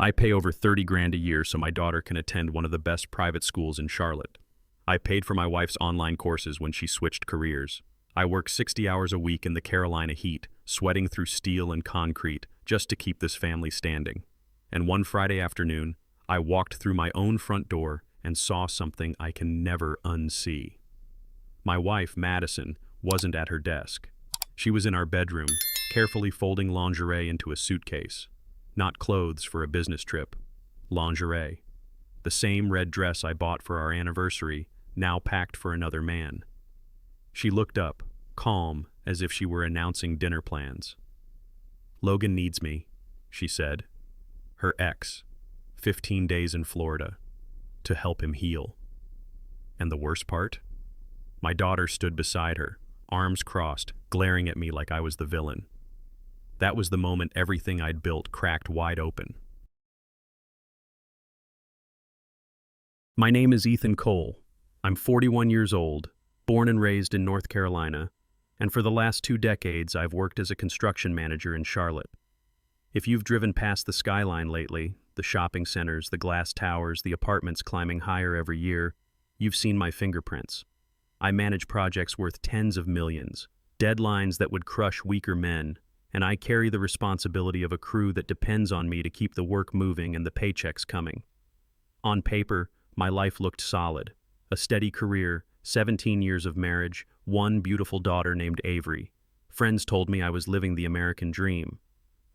I pay over 30 grand a year so my daughter can attend one of the best private schools in Charlotte. I paid for my wife's online courses when she switched careers. I work 60 hours a week in the Carolina heat, sweating through steel and concrete just to keep this family standing. And one Friday afternoon, I walked through my own front door and saw something I can never unsee. My wife, Madison, wasn't at her desk. She was in our bedroom, carefully folding lingerie into a suitcase. Not clothes for a business trip. Lingerie. The same red dress I bought for our anniversary, now packed for another man. She looked up, calm, as if she were announcing dinner plans. "Logan needs me," she said. Her ex, 15 days in Florida, to help him heal. And the worst part? My daughter stood beside her, arms crossed, glaring at me like I was the villain. That was the moment everything I'd built cracked wide open. My name is Ethan Cole. I'm 41 years old, born and raised in North Carolina, and for the last 2 decades I've worked as a construction manager in Charlotte. If you've driven past the skyline lately, the shopping centers, the glass towers, the apartments climbing higher every year, you've seen my fingerprints. I manage projects worth tens of millions, deadlines that would crush weaker men, and I carry the responsibility of a crew that depends on me to keep the work moving and the paychecks coming. On paper, my life looked solid. A steady career, 17 years of marriage, one beautiful daughter named Avery. Friends told me I was living the American dream.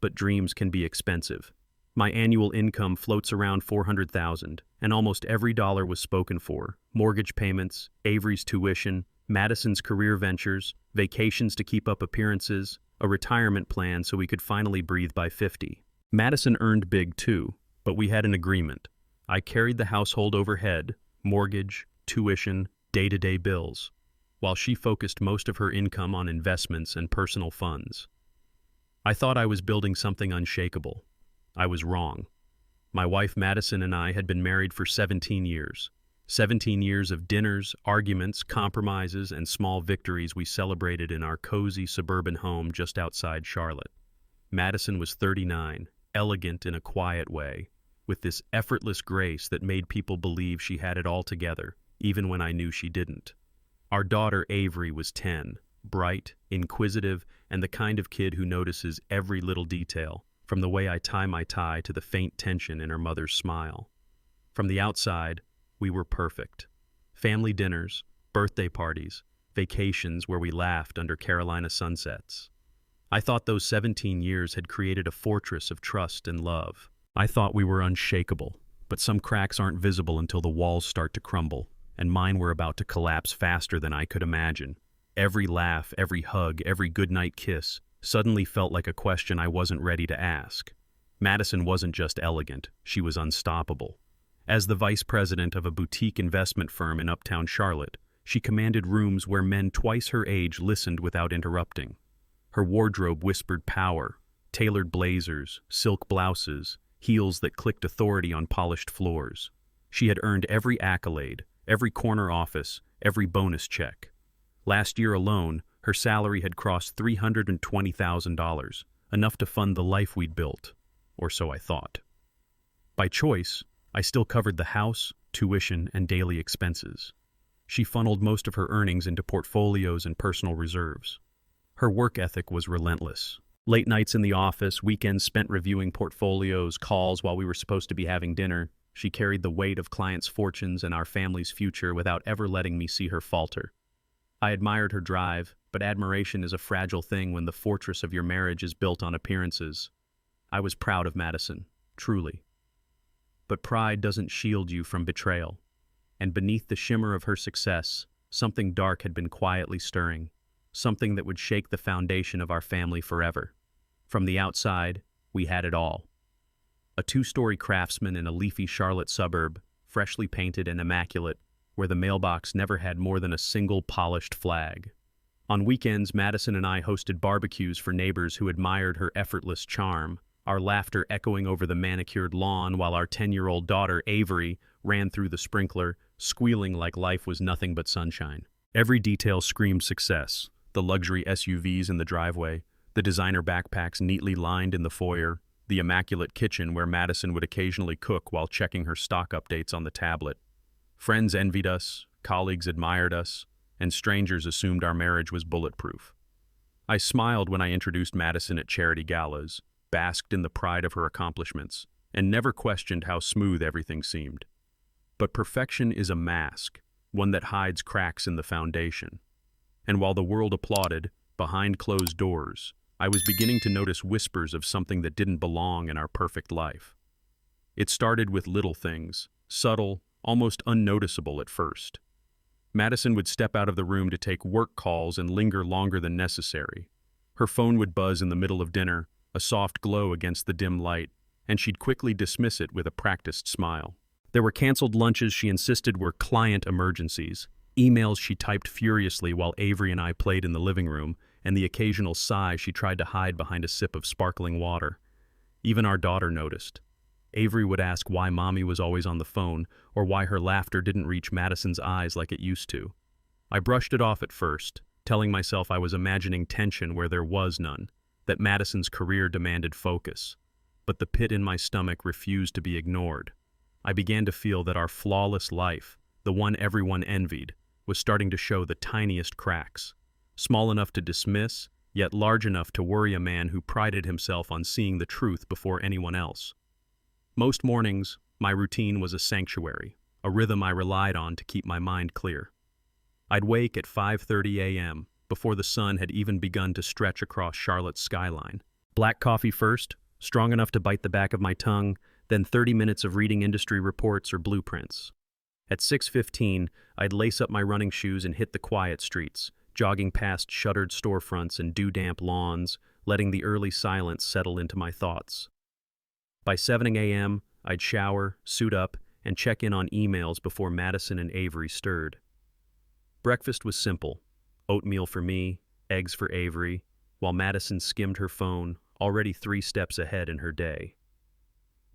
But dreams can be expensive. My annual income floats around $400,000, and almost every dollar was spoken for. Mortgage payments, Avery's tuition, Madison's career ventures, vacations to keep up appearances, a retirement plan so we could finally breathe by 50. Madison earned big too, but we had an agreement. I carried the household overhead, mortgage, tuition, day-to-day bills, while she focused most of her income on investments and personal funds. I thought I was building something unshakable. I was wrong. My wife Madison and I had been married for 17 years. 17 years of dinners, arguments, compromises, and small victories we celebrated in our cozy suburban home just outside Charlotte. Madison was 39, elegant in a quiet way, with this effortless grace that made people believe she had it all together, even when I knew she didn't. Our daughter Avery was 10, bright, inquisitive, and the kind of kid who notices every little detail, from the way I tie my tie to the faint tension in her mother's smile. From the outside, we were perfect. Family dinners, birthday parties, vacations where we laughed under Carolina sunsets. I thought those 17 years had created a fortress of trust and love. I thought we were unshakable, but some cracks aren't visible until the walls start to crumble, and mine were about to collapse faster than I could imagine. Every laugh, every hug, every goodnight kiss suddenly felt like a question I wasn't ready to ask. Madison wasn't just elegant, she was unstoppable. As the vice president of a boutique investment firm in uptown Charlotte, she commanded rooms where men twice her age listened without interrupting. Her wardrobe whispered power, tailored blazers, silk blouses, heels that clicked authority on polished floors. She had earned every accolade, every corner office, every bonus check. Last year alone, her salary had crossed $320,000, enough to fund the life we'd built, or so I thought. By choice, I still covered the house, tuition, and daily expenses. She funneled most of her earnings into portfolios and personal reserves. Her work ethic was relentless. Late nights in the office, weekends spent reviewing portfolios, calls while we were supposed to be having dinner. She carried the weight of clients' fortunes and our family's future without ever letting me see her falter. I admired her drive, but admiration is a fragile thing when the fortress of your marriage is built on appearances. I was proud of Madison, truly. But pride doesn't shield you from betrayal, and beneath the shimmer of her success, something dark had been quietly stirring, something that would shake the foundation of our family forever. From the outside, we had it all. A 2-story craftsman in a leafy Charlotte suburb, freshly painted and immaculate, where the mailbox never had more than a single polished flag. On weekends, Madison and I hosted barbecues for neighbors who admired her effortless charm, our laughter echoing over the manicured lawn while our 10-year-old daughter, Avery, ran through the sprinkler, squealing like life was nothing but sunshine. Every detail screamed success: the luxury SUVs in the driveway, the designer backpacks neatly lined in the foyer, the immaculate kitchen where Madison would occasionally cook while checking her stock updates on the tablet. Friends envied us, colleagues admired us, and strangers assumed our marriage was bulletproof. I smiled when I introduced Madison at charity galas, basked in the pride of her accomplishments, and never questioned how smooth everything seemed. But perfection is a mask, one that hides cracks in the foundation. And while the world applauded, behind closed doors, I was beginning to notice whispers of something that didn't belong in our perfect life. It started with little things, subtle, almost unnoticeable at first. Madison would step out of the room to take work calls and linger longer than necessary. Her phone would buzz in the middle of dinner, a soft glow against the dim light, and she'd quickly dismiss it with a practiced smile. There were canceled lunches she insisted were client emergencies, emails she typed furiously while Avery and I played in the living room, and the occasional sigh she tried to hide behind a sip of sparkling water. Even our daughter noticed. Avery would ask why Mommy was always on the phone, or why her laughter didn't reach Madison's eyes like it used to. I brushed it off at first, telling myself I was imagining tension where there was none, that Madison's career demanded focus. But the pit in my stomach refused to be ignored. I began to feel that our flawless life, the one everyone envied, was starting to show the tiniest cracks. Small enough to dismiss, yet large enough to worry a man who prided himself on seeing the truth before anyone else. Most mornings, my routine was a sanctuary, a rhythm I relied on to keep my mind clear. I'd wake at 5:30 a.m., before the sun had even begun to stretch across Charlotte's skyline. Black coffee first, strong enough to bite the back of my tongue, then 30 minutes of reading industry reports or blueprints. At 6:15, I'd lace up my running shoes and hit the quiet streets, jogging past shuttered storefronts and dew-damp lawns, letting the early silence settle into my thoughts. By 7 a.m., I'd shower, suit up, and check in on emails before Madison and Avery stirred. Breakfast was simple: oatmeal for me, eggs for Avery, while Madison skimmed her phone, already 3 steps ahead in her day.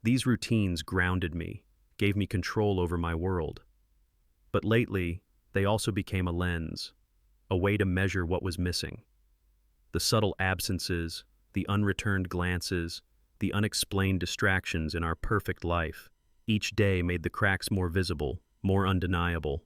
These routines grounded me, gave me control over my world. But lately, they also became a lens, a way to measure what was missing. The subtle absences, the unreturned glances, the unexplained distractions in our perfect life. Each day made the cracks more visible, more undeniable.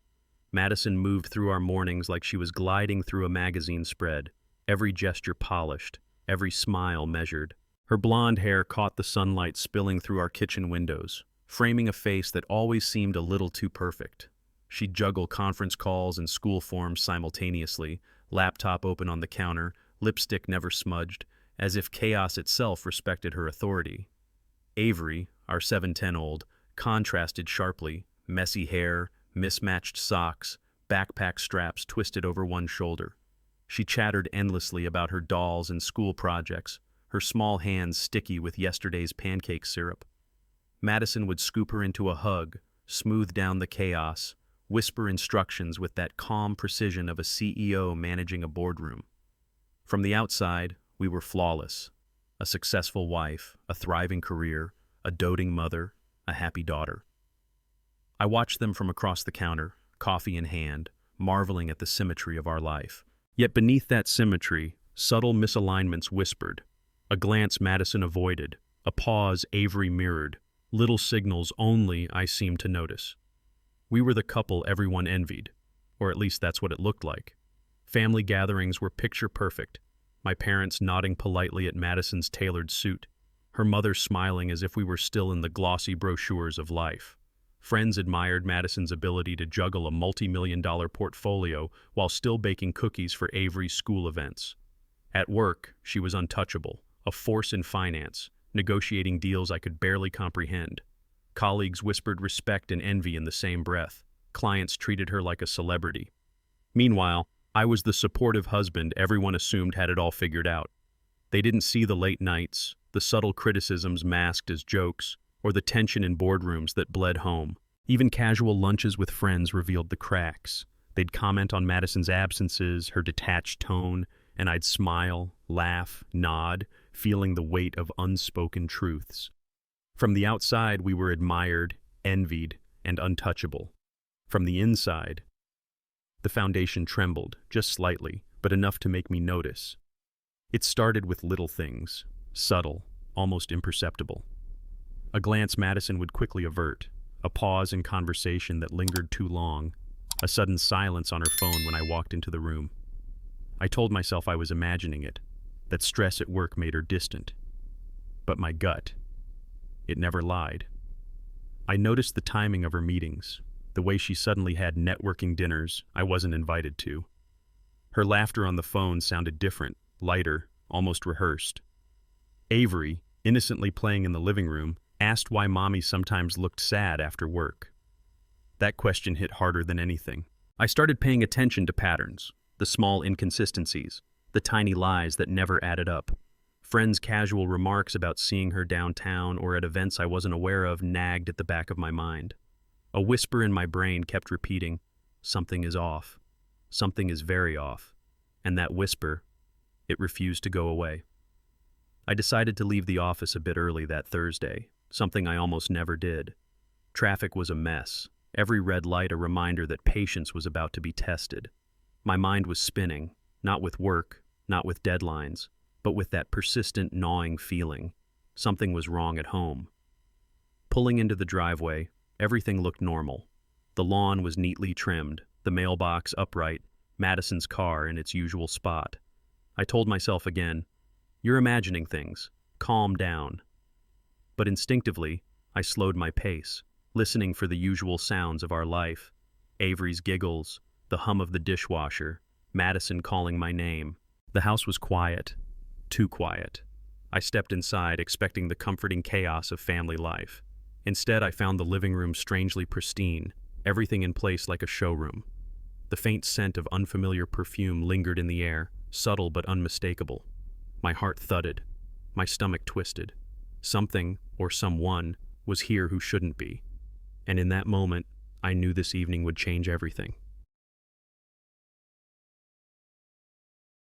Madison moved through our mornings like she was gliding through a magazine spread, every gesture polished, every smile measured. Her blonde hair caught the sunlight spilling through our kitchen windows, framing a face that always seemed a little too perfect. She'd juggle conference calls and school forms simultaneously, laptop open on the counter, lipstick never smudged, as if chaos itself respected her authority. Avery, our 7'10" contrasted sharply: messy hair, mismatched socks, backpack straps twisted over one shoulder. She chattered endlessly about her dolls and school projects, her small hands sticky with yesterday's pancake syrup. Madison would scoop her into a hug, smooth down the chaos, whisper instructions with that calm precision of a CEO managing a boardroom. From the outside, we were flawless: a successful wife, a thriving career, a doting mother, a happy daughter. I watched them from across the counter, coffee in hand, marveling at the symmetry of our life. Yet beneath that symmetry, subtle misalignments whispered. A glance Madison avoided, a pause Avery mirrored, little signals only I seemed to notice. We were the couple everyone envied, or at least that's what it looked like. Family gatherings were picture perfect, my parents nodding politely at Madison's tailored suit, her mother smiling as if we were still in the glossy brochures of life. Friends admired Madison's ability to juggle a multi-million-dollar portfolio while still baking cookies for Avery's school events. At work, she was untouchable, a force in finance, negotiating deals I could barely comprehend. Colleagues whispered respect and envy in the same breath. Clients treated her like a celebrity. Meanwhile, I was the supportive husband everyone assumed had it all figured out. They didn't see the late nights, the subtle criticisms masked as jokes, or the tension in boardrooms that bled home. Even casual lunches with friends revealed the cracks. They'd comment on Madison's absences, her detached tone, and I'd smile, laugh, nod, feeling the weight of unspoken truths. From the outside, we were admired, envied, and untouchable. From the inside, the foundation trembled, just slightly, but enough to make me notice. It started with little things, subtle, almost imperceptible. A glance Madison would quickly avert, a pause in conversation that lingered too long, a sudden silence on her phone when I walked into the room. I told myself I was imagining it, that stress at work made her distant. But my gut, it never lied. I noticed the timing of her meetings, the way she suddenly had networking dinners I wasn't invited to. Her laughter on the phone sounded different, lighter, almost rehearsed. Avery, innocently playing in the living room, asked why Mommy sometimes looked sad after work. That question hit harder than anything. I started paying attention to patterns, the small inconsistencies, the tiny lies that never added up. Friends' casual remarks about seeing her downtown or at events I wasn't aware of nagged at the back of my mind. A whisper in my brain kept repeating, "Something is off. Something is very off." And that whisper, it refused to go away. I decided to leave the office a bit early that Thursday, something I almost never did. Traffic was a mess, every red light a reminder that patience was about to be tested. My mind was spinning, not with work, not with deadlines, but with that persistent gnawing feeling. Something was wrong at home. Pulling into the driveway, everything looked normal. The lawn was neatly trimmed, the mailbox upright, Madison's car in its usual spot. I told myself again, "You're imagining things. Calm down." But instinctively, I slowed my pace, listening for the usual sounds of our life. Avery's giggles, the hum of the dishwasher, Madison calling my name. The house was quiet, too quiet. I stepped inside, expecting the comforting chaos of family life. Instead, I found the living room strangely pristine, everything in place like a showroom. The faint scent of unfamiliar perfume lingered in the air, subtle but unmistakable. My heart thudded, my stomach twisted. Something, or someone, was here who shouldn't be. And in that moment, I knew this evening would change everything.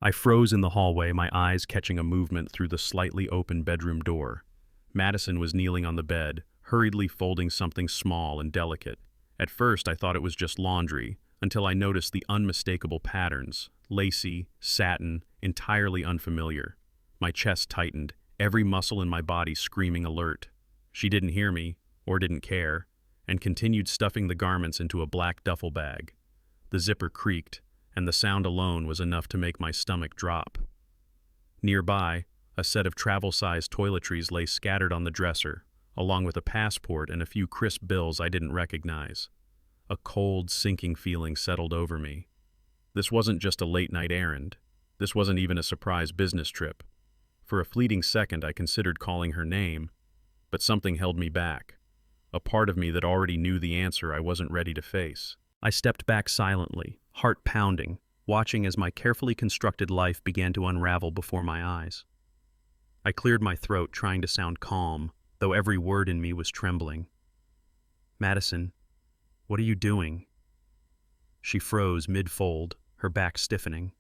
I froze in the hallway, my eyes catching a movement through the slightly open bedroom door. Madison was kneeling on the bed, hurriedly folding something small and delicate. At first, I thought it was just laundry, until I noticed the unmistakable patterns, lacy, satin, entirely unfamiliar. My chest tightened, every muscle in my body screaming alert. She didn't hear me, or didn't care, and continued stuffing the garments into a black duffel bag. The zipper creaked, and the sound alone was enough to make my stomach drop. Nearby, a set of travel-sized toiletries lay scattered on the dresser, along with a passport and a few crisp bills I didn't recognize. A cold, sinking feeling settled over me. This wasn't just a late-night errand. This wasn't even a surprise business trip. For a fleeting second, I considered calling her name, but something held me back. A part of me that already knew the answer I wasn't ready to face. I stepped back silently, heart pounding, watching as my carefully constructed life began to unravel before my eyes. I cleared my throat, trying to sound calm, though every word in me was trembling. "Madison, what are you doing?" She froze mid-fold, her back stiffening.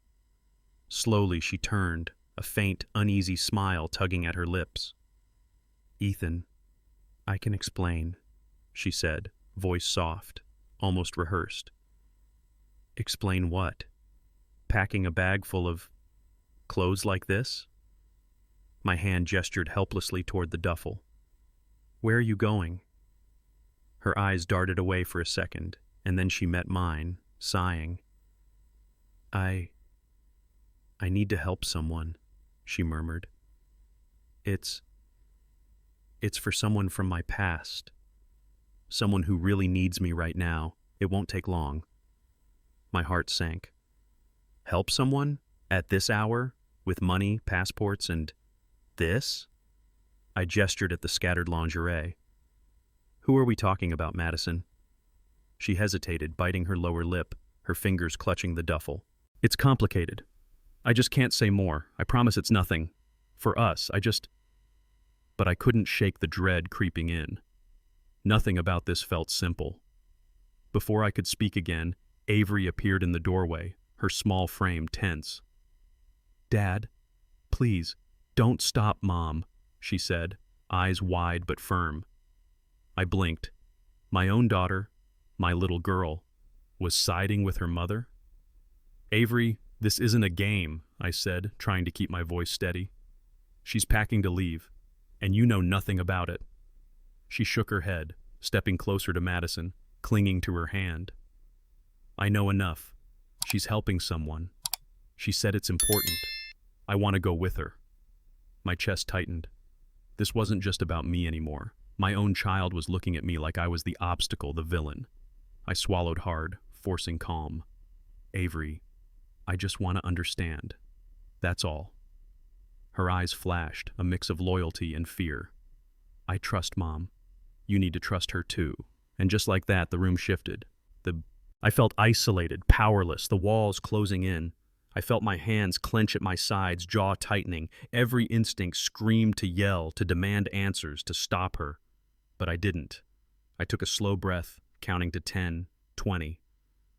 Slowly she turned, a faint, uneasy smile tugging at her lips. "Ethan, I can explain," she said, voice soft, almost rehearsed. "Explain what? Packing a bag full of clothes like this?" My hand gestured helplessly toward the duffel. "Where are you going?" Her eyes darted away for a second, and then she met mine, sighing. I need to help someone," she murmured. It's for someone from my past. Someone who really needs me right now. It won't take long." My heart sank. Help someone? At this hour? With money, passports, and this? I gestured at the scattered lingerie. "Who are we talking about, Madison?" She hesitated, biting her lower lip, her fingers clutching the duffel. "It's complicated. I just can't say more. I promise it's nothing. For us, But I couldn't shake the dread creeping in. Nothing about this felt simple. Before I could speak again, Avery appeared in the doorway, her small frame tense. "Dad, please, don't stop, Mom," she said, eyes wide but firm. I blinked. My own daughter, my little girl, was siding with her mother? "Avery, this isn't a game," I said, trying to keep my voice steady. "She's packing to leave. and you know nothing about it." She shook her head, stepping closer to Madison, clinging to her hand. "I know enough. She's helping someone. She said it's important. I want to go with her." My chest tightened. This wasn't just about me anymore. My own child was looking at me like I was the obstacle, the villain. I swallowed hard, forcing calm. "Avery, I just want to understand. That's all." Her eyes flashed, a mix of loyalty and fear. "I trust Mom. You need to trust her too." And just like that, the room shifted. I felt isolated, powerless, the walls closing in. I felt my hands clench at my sides, jaw tightening. Every instinct screamed to yell, to demand answers, to stop her. But I didn't. I took a slow breath, counting to 10, 20.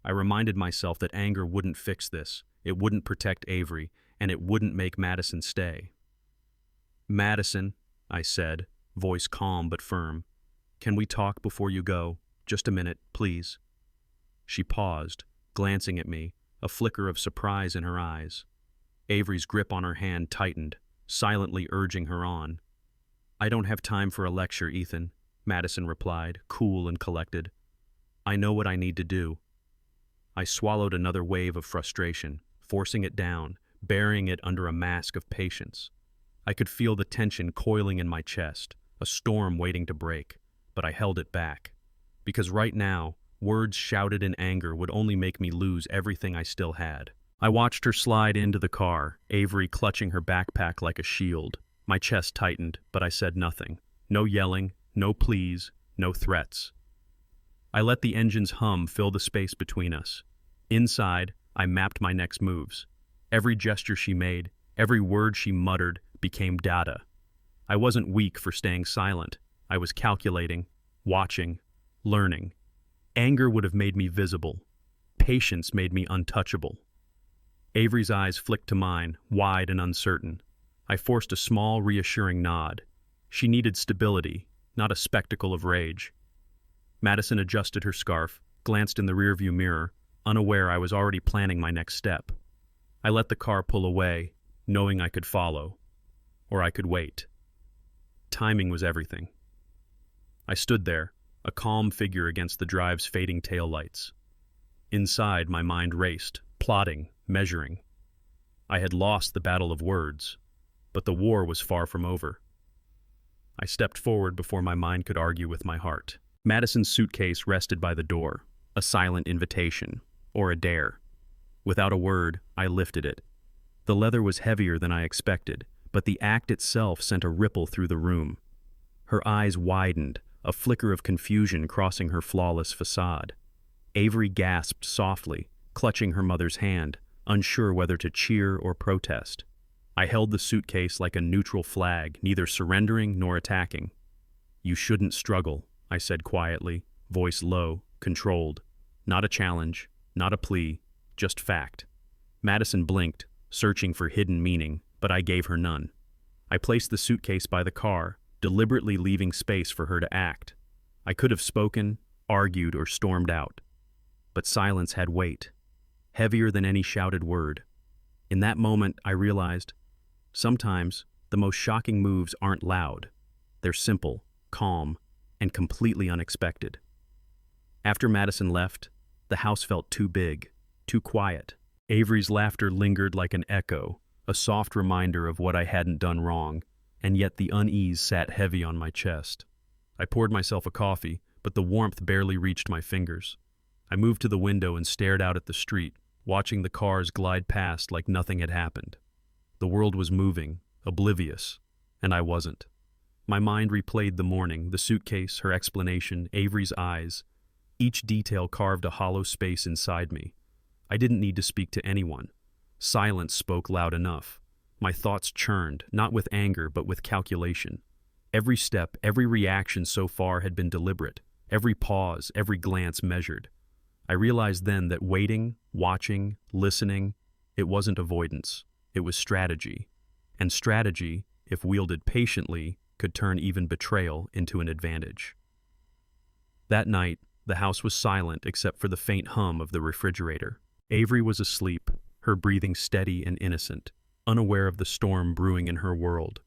I reminded myself that anger wouldn't fix this. It wouldn't protect Avery, and it wouldn't make Madison stay. "Madison," I said, voice calm but firm, "can we talk before you go? Just a minute, please." She paused, glancing at me, a flicker of surprise in her eyes. Avery's grip on her hand tightened, silently urging her on. "I don't have time for a lecture, Ethan," Madison replied, cool and collected. "I know what I need to do." I swallowed another wave of frustration, forcing it down, burying it under a mask of patience. I could feel the tension coiling in my chest, a storm waiting to break, but I held it back. Because right now, words shouted in anger would only make me lose everything I still had. I watched her slide into the car, Avery clutching her backpack like a shield. My chest tightened, but I said nothing. No yelling, no pleas, no threats. I let the engine's hum fill the space between us. Inside, I mapped my next moves. Every gesture she made, every word she muttered, became data. I wasn't weak for staying silent. I was calculating, watching, learning. Anger would have made me visible. Patience made me untouchable. Avery's eyes flicked to mine, wide and uncertain. I forced a small, reassuring nod. She needed stability, not a spectacle of rage. Madison adjusted her scarf, glanced in the rearview mirror, unaware I was already planning my next step. I let the car pull away, knowing I could follow. Or I could wait. Timing was everything. I stood there, a calm figure against the drive's fading taillights. Inside, my mind raced, plotting, measuring. I had lost the battle of words, but the war was far from over. I stepped forward before my mind could argue with my heart. Madison's suitcase rested by the door, a silent invitation, or a dare. Without a word, I lifted it. The leather was heavier than I expected, but the act itself sent a ripple through the room. Her eyes widened, a flicker of confusion crossing her flawless facade. Avery gasped softly, clutching her mother's hand, unsure whether to cheer or protest. I held the suitcase like a neutral flag, neither surrendering nor attacking. "You shouldn't struggle," I said quietly, voice low, controlled. Not a challenge, not a plea, just fact. Madison blinked, searching for hidden meaning, but I gave her none. I placed the suitcase by the car, deliberately leaving space for her to act. I could have spoken, argued, or stormed out. But silence had weight, heavier than any shouted word. In that moment, I realized, sometimes the most shocking moves aren't loud. They're simple, calm, and completely unexpected. After Madison left, the house felt too big, too quiet. Avery's laughter lingered like an echo, a soft reminder of what I hadn't done wrong, and yet the unease sat heavy on my chest. I poured myself a coffee, but the warmth barely reached my fingers. I moved to the window and stared out at the street, watching the cars glide past like nothing had happened. The world was moving, oblivious, and I wasn't. My mind replayed the morning, the suitcase, her explanation, Avery's eyes. Each detail carved a hollow space inside me. I didn't need to speak to anyone. Silence spoke loud enough. My thoughts churned, not with anger, but with calculation. Every step, every reaction so far had been deliberate. Every pause, every glance measured. I realized then that waiting, watching, listening, it wasn't avoidance. It was strategy. And strategy, if wielded patiently, could turn even betrayal into an advantage. That night, the house was silent except for the faint hum of the refrigerator. Avery was asleep, her breathing steady and innocent, unaware of the storm brewing in her world.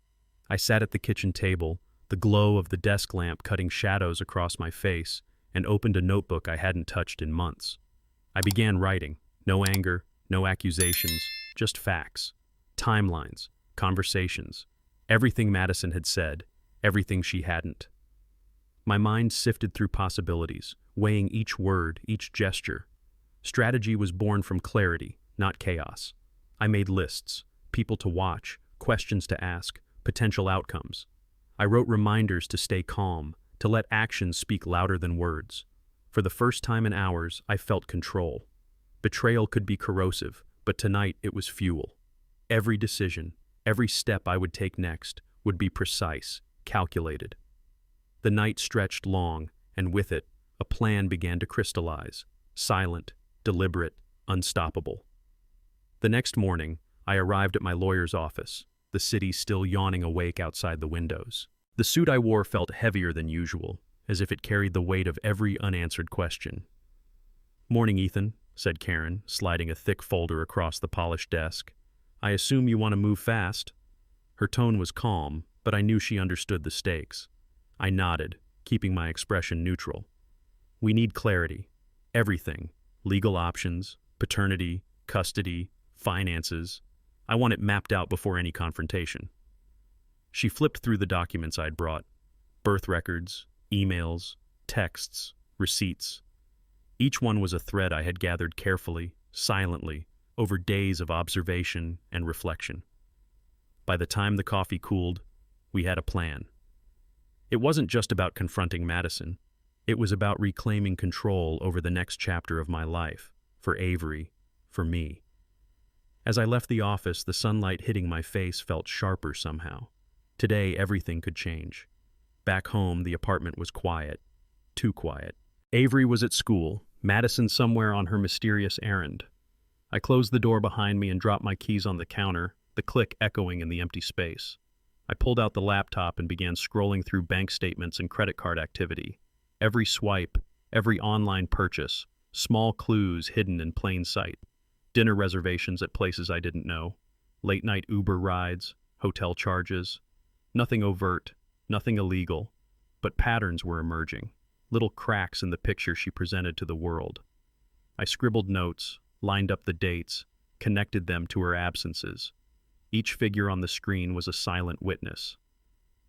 I sat at the kitchen table, the glow of the desk lamp cutting shadows across my face, and opened a notebook I hadn't touched in months. I began writing. No anger, no accusations, just facts. Timelines, conversations. Everything Madison had said, everything she hadn't. My mind sifted through possibilities, weighing each word, each gesture. Strategy was born from clarity, not chaos. I made lists, people to watch, questions to ask, potential outcomes. I wrote reminders to stay calm, to let actions speak louder than words. For the first time in hours, I felt control. Betrayal could be corrosive, but tonight it was fuel. Every decision, every step I would take next, would be precise, calculated. The night stretched long, and with it, a plan began to crystallize, silent, deliberate, unstoppable. The next morning, I arrived at my lawyer's office, the city still yawning awake outside the windows. The suit I wore felt heavier than usual, as if it carried the weight of every unanswered question. "Morning, Ethan," said Karen, sliding a thick folder across the polished desk. "I assume you want to move fast." Her tone was calm, but I knew she understood the stakes. I nodded, keeping my expression neutral. "We need clarity. Everything. Legal options, paternity, custody, finances. I want it mapped out before any confrontation." She flipped through the documents I'd brought. Birth records, emails, texts, receipts. Each one was a thread I had gathered carefully, silently, over days of observation and reflection. By the time the coffee cooled, we had a plan. It wasn't just about confronting Madison. It was about reclaiming control over the next chapter of my life, for Avery, for me. As I left the office, the sunlight hitting my face felt sharper somehow. Today, everything could change. Back home, the apartment was quiet. Too quiet. Avery was at school, Madison somewhere on her mysterious errand. I closed the door behind me and dropped my keys on the counter, the click echoing in the empty space. I pulled out the laptop and began scrolling through bank statements and credit card activity. Every swipe, every online purchase, small clues hidden in plain sight. Dinner reservations at places I didn't know, late-night Uber rides, hotel charges. Nothing overt, nothing illegal, but patterns were emerging, little cracks in the picture she presented to the world. I scribbled notes, lined up the dates, connected them to her absences. Each figure on the screen was a silent witness.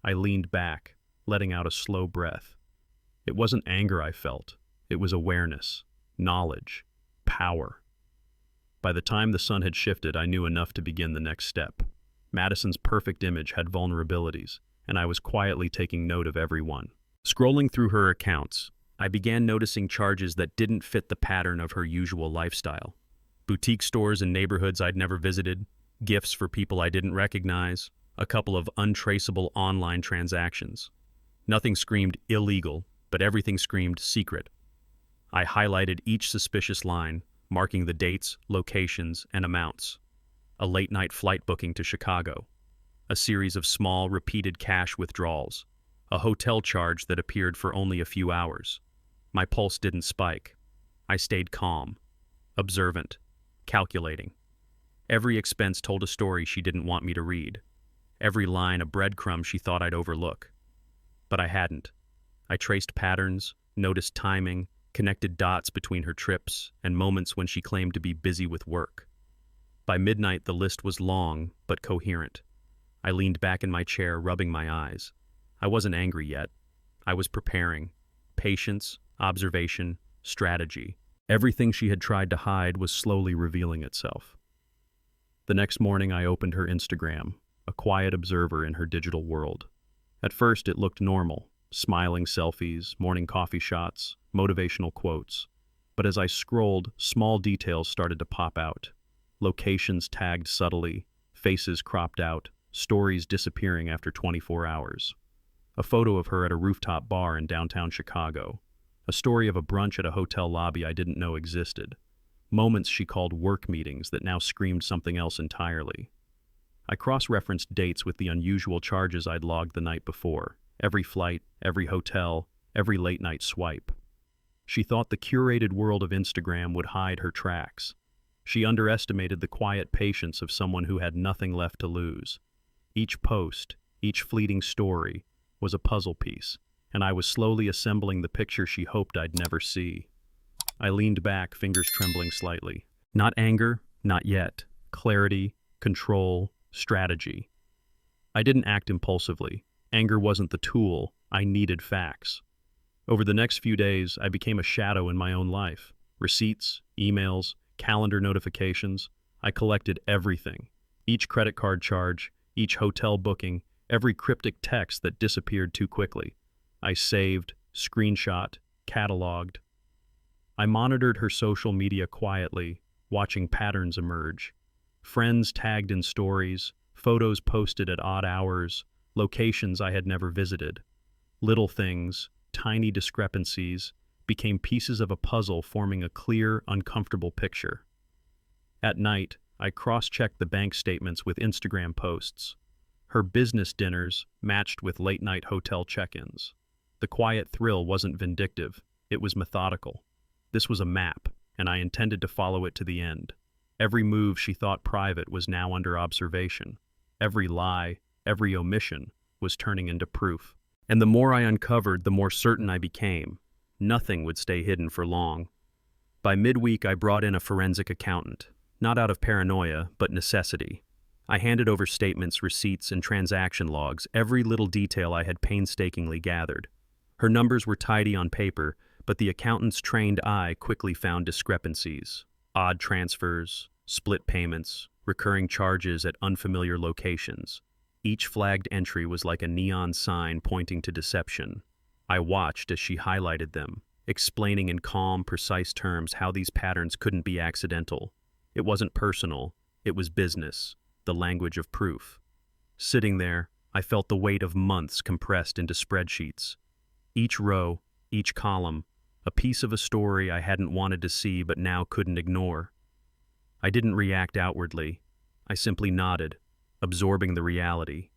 I leaned back, letting out a slow breath. It wasn't anger I felt. It was awareness, knowledge, power. By the time the sun had shifted, I knew enough to begin the next step. Madison's perfect image had vulnerabilities, and I was quietly taking note of every one. Scrolling through her accounts, I began noticing charges that didn't fit the pattern of her usual lifestyle. Boutique stores in neighborhoods I'd never visited, gifts for people I didn't recognize, a couple of untraceable online transactions. Nothing screamed illegal, but everything screamed secret. I highlighted each suspicious line, marking the dates, locations, and amounts. A late-night flight booking to Chicago. A series of small, repeated cash withdrawals. A hotel charge that appeared for only a few hours. My pulse didn't spike. I stayed calm, observant, calculating. Every expense told a story she didn't want me to read. Every line a breadcrumb she thought I'd overlook. But I hadn't. I traced patterns, noticed timing, connected dots between her trips and moments when she claimed to be busy with work. By midnight, the list was long, but coherent. I leaned back in my chair, rubbing my eyes. I wasn't angry yet. I was preparing. Patience, observation, strategy. Everything she had tried to hide was slowly revealing itself. The next morning, I opened her Instagram, a quiet observer in her digital world. At first, it looked normal. Smiling selfies, morning coffee shots, motivational quotes. But as I scrolled, small details started to pop out. Locations tagged subtly, faces cropped out, stories disappearing after 24 hours. A photo of her at a rooftop bar in downtown Chicago. A story of a brunch at a hotel lobby I didn't know existed. Moments she called work meetings that now screamed something else entirely. I cross-referenced dates with the unusual charges I'd logged the night before. Every flight, every hotel, every late-night swipe. She thought the curated world of Instagram would hide her tracks. She underestimated the quiet patience of someone who had nothing left to lose. Each post, each fleeting story, was a puzzle piece, and I was slowly assembling the picture she hoped I'd never see. I leaned back, fingers trembling slightly. Not anger, not yet. Clarity, control, strategy. I didn't act impulsively. Anger wasn't the tool. I needed facts. Over the next few days, I became a shadow in my own life. Receipts, emails, calendar notifications. I collected everything. Each credit card charge, each hotel booking, every cryptic text that disappeared too quickly. I saved, screenshot, cataloged. I monitored her social media quietly, watching patterns emerge. Friends tagged in stories, photos posted at odd hours, locations I had never visited. Little things, tiny discrepancies, became pieces of a puzzle forming a clear, uncomfortable picture. At night, I cross-checked the bank statements with Instagram posts. Her business dinners matched with late-night hotel check-ins. The quiet thrill wasn't vindictive, it was methodical. This was a map, and I intended to follow it to the end. Every move she thought private was now under observation. Every lie, every omission, was turning into proof. And the more I uncovered, the more certain I became. Nothing would stay hidden for long. By midweek, I brought in a forensic accountant, not out of paranoia, but necessity. I handed over statements, receipts, and transaction logs, every little detail I had painstakingly gathered. Her numbers were tidy on paper, but the accountant's trained eye quickly found discrepancies. Odd transfers, split payments, recurring charges at unfamiliar locations. Each flagged entry was like a neon sign pointing to deception. I watched as she highlighted them, explaining in calm, precise terms how these patterns couldn't be accidental. It wasn't personal, it was business, the language of proof. Sitting there, I felt the weight of months compressed into spreadsheets. Each row, each column, a piece of a story I hadn't wanted to see but now couldn't ignore. I didn't react outwardly. I simply nodded, absorbing the reality.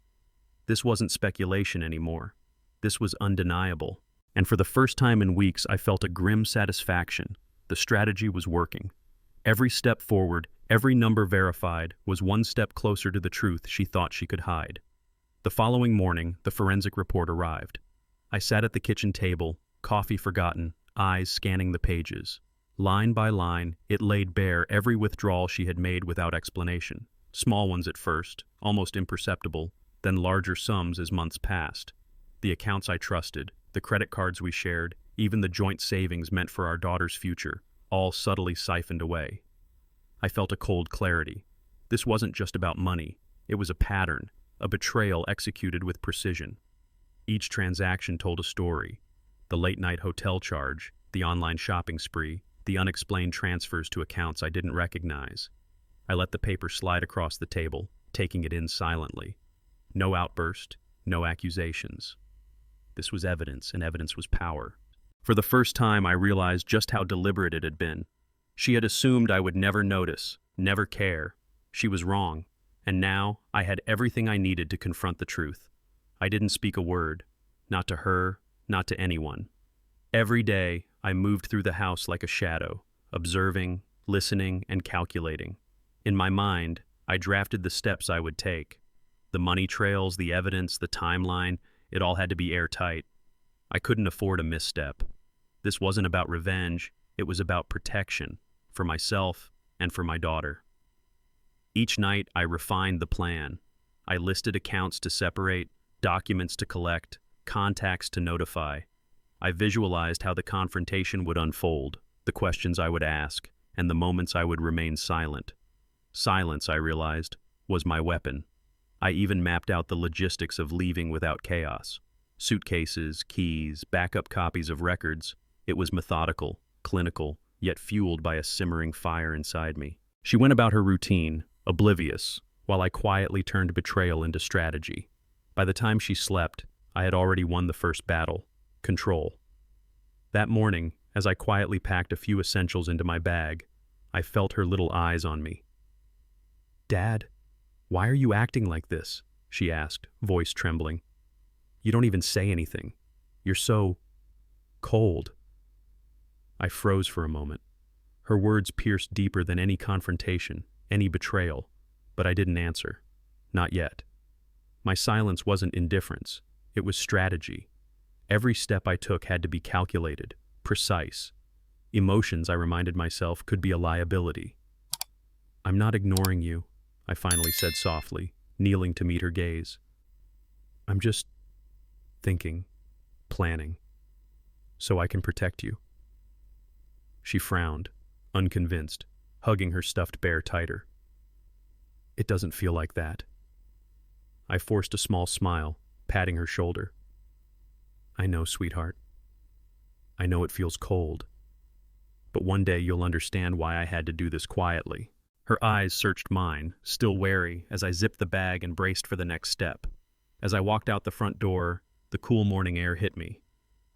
This wasn't speculation anymore. This was undeniable. And for the first time in weeks, I felt a grim satisfaction. The strategy was working. Every step forward, every number verified, was one step closer to the truth she thought she could hide. The following morning, the forensic report arrived. I sat at the kitchen table, coffee forgotten, eyes scanning the pages. Line by line, it laid bare every withdrawal she had made without explanation. Small ones at first, almost imperceptible, then larger sums as months passed. The accounts I trusted, the credit cards we shared, even the joint savings meant for our daughter's future, all subtly siphoned away. I felt a cold clarity. This wasn't just about money. It was a pattern, a betrayal executed with precision. Each transaction told a story. The late-night hotel charge, the online shopping spree, the unexplained transfers to accounts I didn't recognize. I let the paper slide across the table, taking it in silently. No outburst, no accusations. This was evidence, and evidence was power. For the first time, I realized just how deliberate it had been. She had assumed I would never notice, never care. She was wrong, and now I had everything I needed to confront the truth. I didn't speak a word, not to her, not to anyone. Every day, I moved through the house like a shadow, observing, listening, and calculating. In my mind, I drafted the steps I would take. The money trails, the evidence, the timeline, it all had to be airtight. I couldn't afford a misstep. This wasn't about revenge, it was about protection, for myself and for my daughter. Each night, I refined the plan. I listed accounts to separate, documents to collect, contacts to notify. I visualized how the confrontation would unfold, the questions I would ask, and the moments I would remain silent. Silence, I realized, was my weapon. I even mapped out the logistics of leaving without chaos. Suitcases, keys, backup copies of records. It was methodical, clinical, yet fueled by a simmering fire inside me. She went about her routine, oblivious, while I quietly turned betrayal into strategy. By the time she slept, I had already won the first battle, control. That morning, as I quietly packed a few essentials into my bag, I felt her little eyes on me. "Dad, why are you acting like this?" she asked, voice trembling. "You don't even say anything. You're so cold." I froze for a moment. Her words pierced deeper than any confrontation, any betrayal, but I didn't answer. Not yet. My silence wasn't indifference. It was strategy. Every step I took had to be calculated, precise. Emotions, I reminded myself, could be a liability. "I'm not ignoring you," I finally said softly, kneeling to meet her gaze. "I'm just thinking, planning, so I can protect you." She frowned, unconvinced, hugging her stuffed bear tighter. "It doesn't feel like that." I forced a small smile, patting her shoulder. "I know, sweetheart. I know it feels cold. But one day you'll understand why I had to do this quietly." Her eyes searched mine, still wary, as I zipped the bag and braced for the next step. As I walked out the front door, the cool morning air hit me.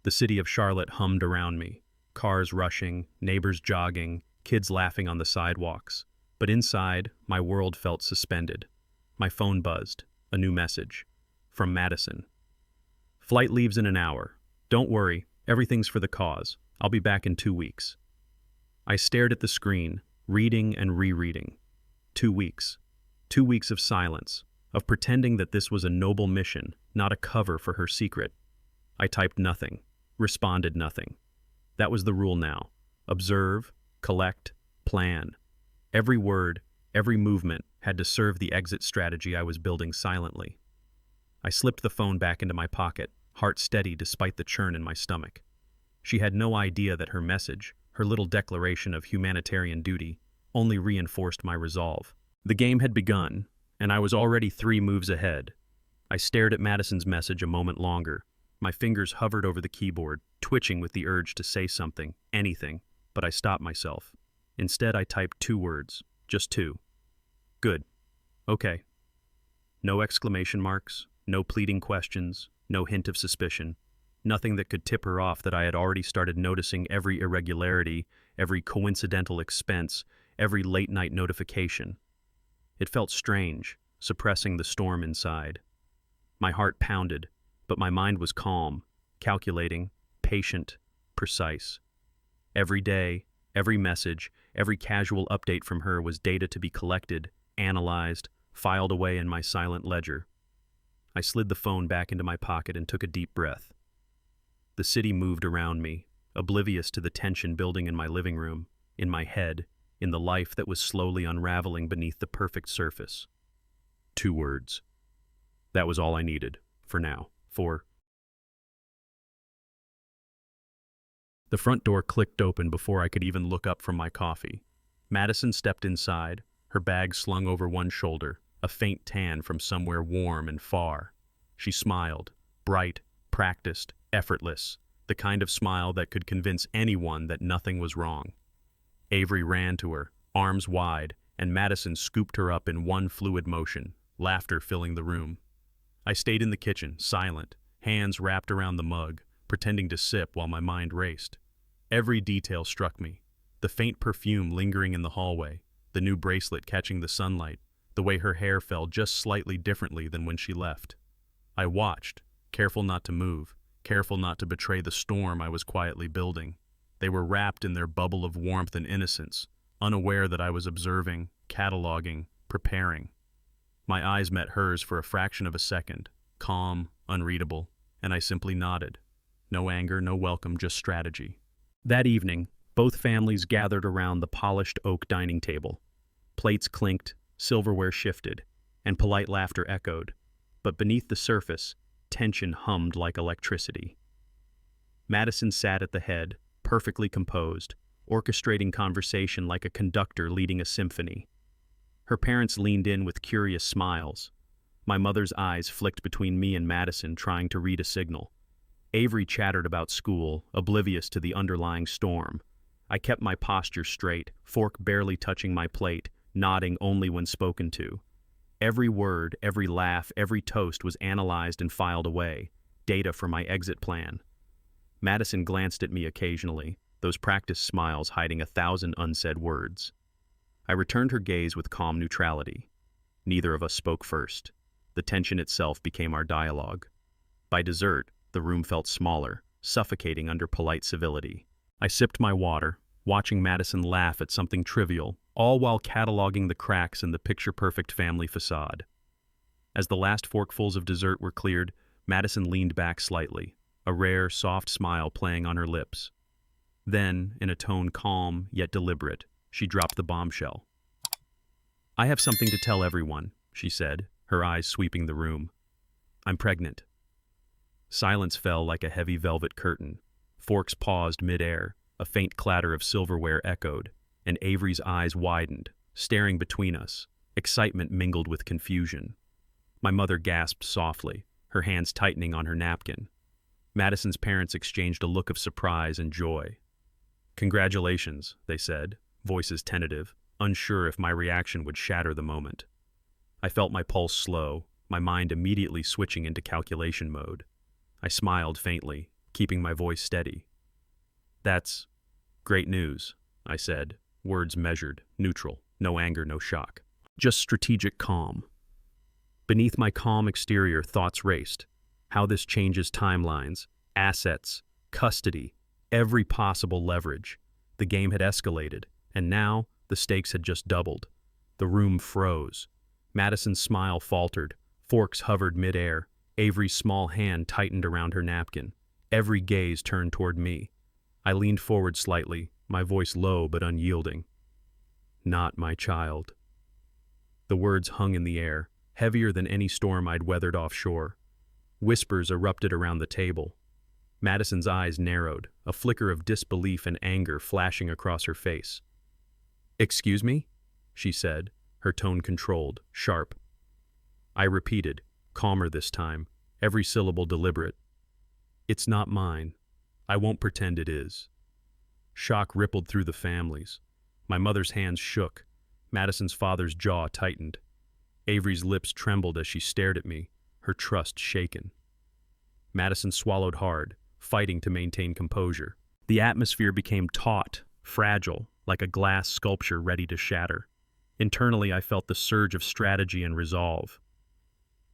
The city of Charlotte hummed around me, cars rushing, neighbors jogging, kids laughing on the sidewalks. But inside, my world felt suspended. My phone buzzed, a new message. From Madison. "Flight leaves in an hour. Don't worry, everything's for the cause. I'll be back in 2 weeks." I stared at the screen, reading and rereading. 2 weeks. 2 weeks of silence, of pretending that this was a noble mission, not a cover for her secret. I typed nothing, responded nothing. That was the rule now. Observe, collect, plan. Every word, every movement had to serve the exit strategy I was building silently. I slipped the phone back into my pocket, heart steady despite the churn in my stomach. She had no idea that her message, her little declaration of humanitarian duty, only reinforced my resolve. The game had begun, and I was already 3 moves ahead. I stared at Madison's message a moment longer. My fingers hovered over the keyboard, twitching with the urge to say something, anything, but I stopped myself. Instead, I typed 2 words, just 2. "Good. Okay." No exclamation marks, no pleading questions, no hint of suspicion. Nothing that could tip her off that I had already started noticing every irregularity, every coincidental expense, every late-night notification. It felt strange, suppressing the storm inside. My heart pounded, but my mind was calm, calculating, patient, precise. Every day, every message, every casual update from her was data to be collected, analyzed, filed away in my silent ledger. I slid the phone back into my pocket and took a deep breath. The city moved around me, oblivious to the tension building in my living room, in my head, in the life that was slowly unraveling beneath the perfect surface. 2 words. That was all I needed, for now. The front door clicked open before I could even look up from my coffee. Madison stepped inside, her bag slung over one shoulder, a faint tan from somewhere warm and far. She smiled, bright, practiced, effortless, the kind of smile that could convince anyone that nothing was wrong. Avery ran to her, arms wide, and Madison scooped her up in one fluid motion, laughter filling the room. I stayed in the kitchen, silent, hands wrapped around the mug, pretending to sip while my mind raced. Every detail struck me. The faint perfume lingering in the hallway, the new bracelet catching the sunlight, the way her hair fell just slightly differently than when she left. I watched, careful not to move, careful not to betray the storm I was quietly building. They were wrapped in their bubble of warmth and innocence, unaware that I was observing, cataloging, preparing. My eyes met hers for a fraction of a second, calm, unreadable, and I simply nodded. No anger, no welcome, just strategy. That evening, both families gathered around the polished oak dining table. Plates clinked, silverware shifted, and polite laughter echoed. But beneath the surface, tension hummed like electricity. Madison sat at the head, perfectly composed, orchestrating conversation like a conductor leading a symphony. Her parents leaned in with curious smiles. My mother's eyes flicked between me and Madison, trying to read a signal. Avery chattered about school, oblivious to the underlying storm. I kept my posture straight, fork barely touching my plate, nodding only when spoken to. Every word, every laugh, every toast was analyzed and filed away, data for my exit plan. Madison glanced at me occasionally, those practiced smiles hiding 1,000 unsaid words. I returned her gaze with calm neutrality. Neither of us spoke first. The tension itself became our dialogue. By dessert, the room felt smaller, suffocating under polite civility. I sipped my water, watching Madison laugh at something trivial, all while cataloging the cracks in the picture-perfect family facade. As the last forkfuls of dessert were cleared, Madison leaned back slightly, a rare, soft smile playing on her lips. Then, in a tone calm yet deliberate, she dropped the bombshell. "I have something to tell everyone," she said, her eyes sweeping the room. "I'm pregnant." Silence fell like a heavy velvet curtain. Forks paused mid-air, a faint clatter of silverware echoed, and Avery's eyes widened, staring between us, excitement mingled with confusion. My mother gasped softly, her hands tightening on her napkin. Madison's parents exchanged a look of surprise and joy. "Congratulations," they said, voices tentative, unsure if my reaction would shatter the moment. I felt my pulse slow, my mind immediately switching into calculation mode. I smiled faintly, keeping my voice steady. "That's great news," I said, words measured, neutral, no anger, no shock. Just strategic calm. Beneath my calm exterior, thoughts raced. How this changes timelines, assets, custody, every possible leverage. The game had escalated, and now the stakes had just doubled. The room froze. Madison's smile faltered, forks hovered mid-air, Avery's small hand tightened around her napkin. Every gaze turned toward me. I leaned forward slightly, my voice low but unyielding. "Not my child." The words hung in the air, heavier than any storm I'd weathered offshore. Whispers erupted around the table. Madison's eyes narrowed, a flicker of disbelief and anger flashing across her face. "Excuse me?" she said, her tone controlled, sharp. I repeated, calmer this time, every syllable deliberate. "It's not mine. I won't pretend it is." Shock rippled through the families. My mother's hands shook. Madison's father's jaw tightened. Avery's lips trembled as she stared at me, her trust shaken. Madison swallowed hard, fighting to maintain composure. The atmosphere became taut, fragile, like a glass sculpture ready to shatter. Internally, I felt the surge of strategy and resolve.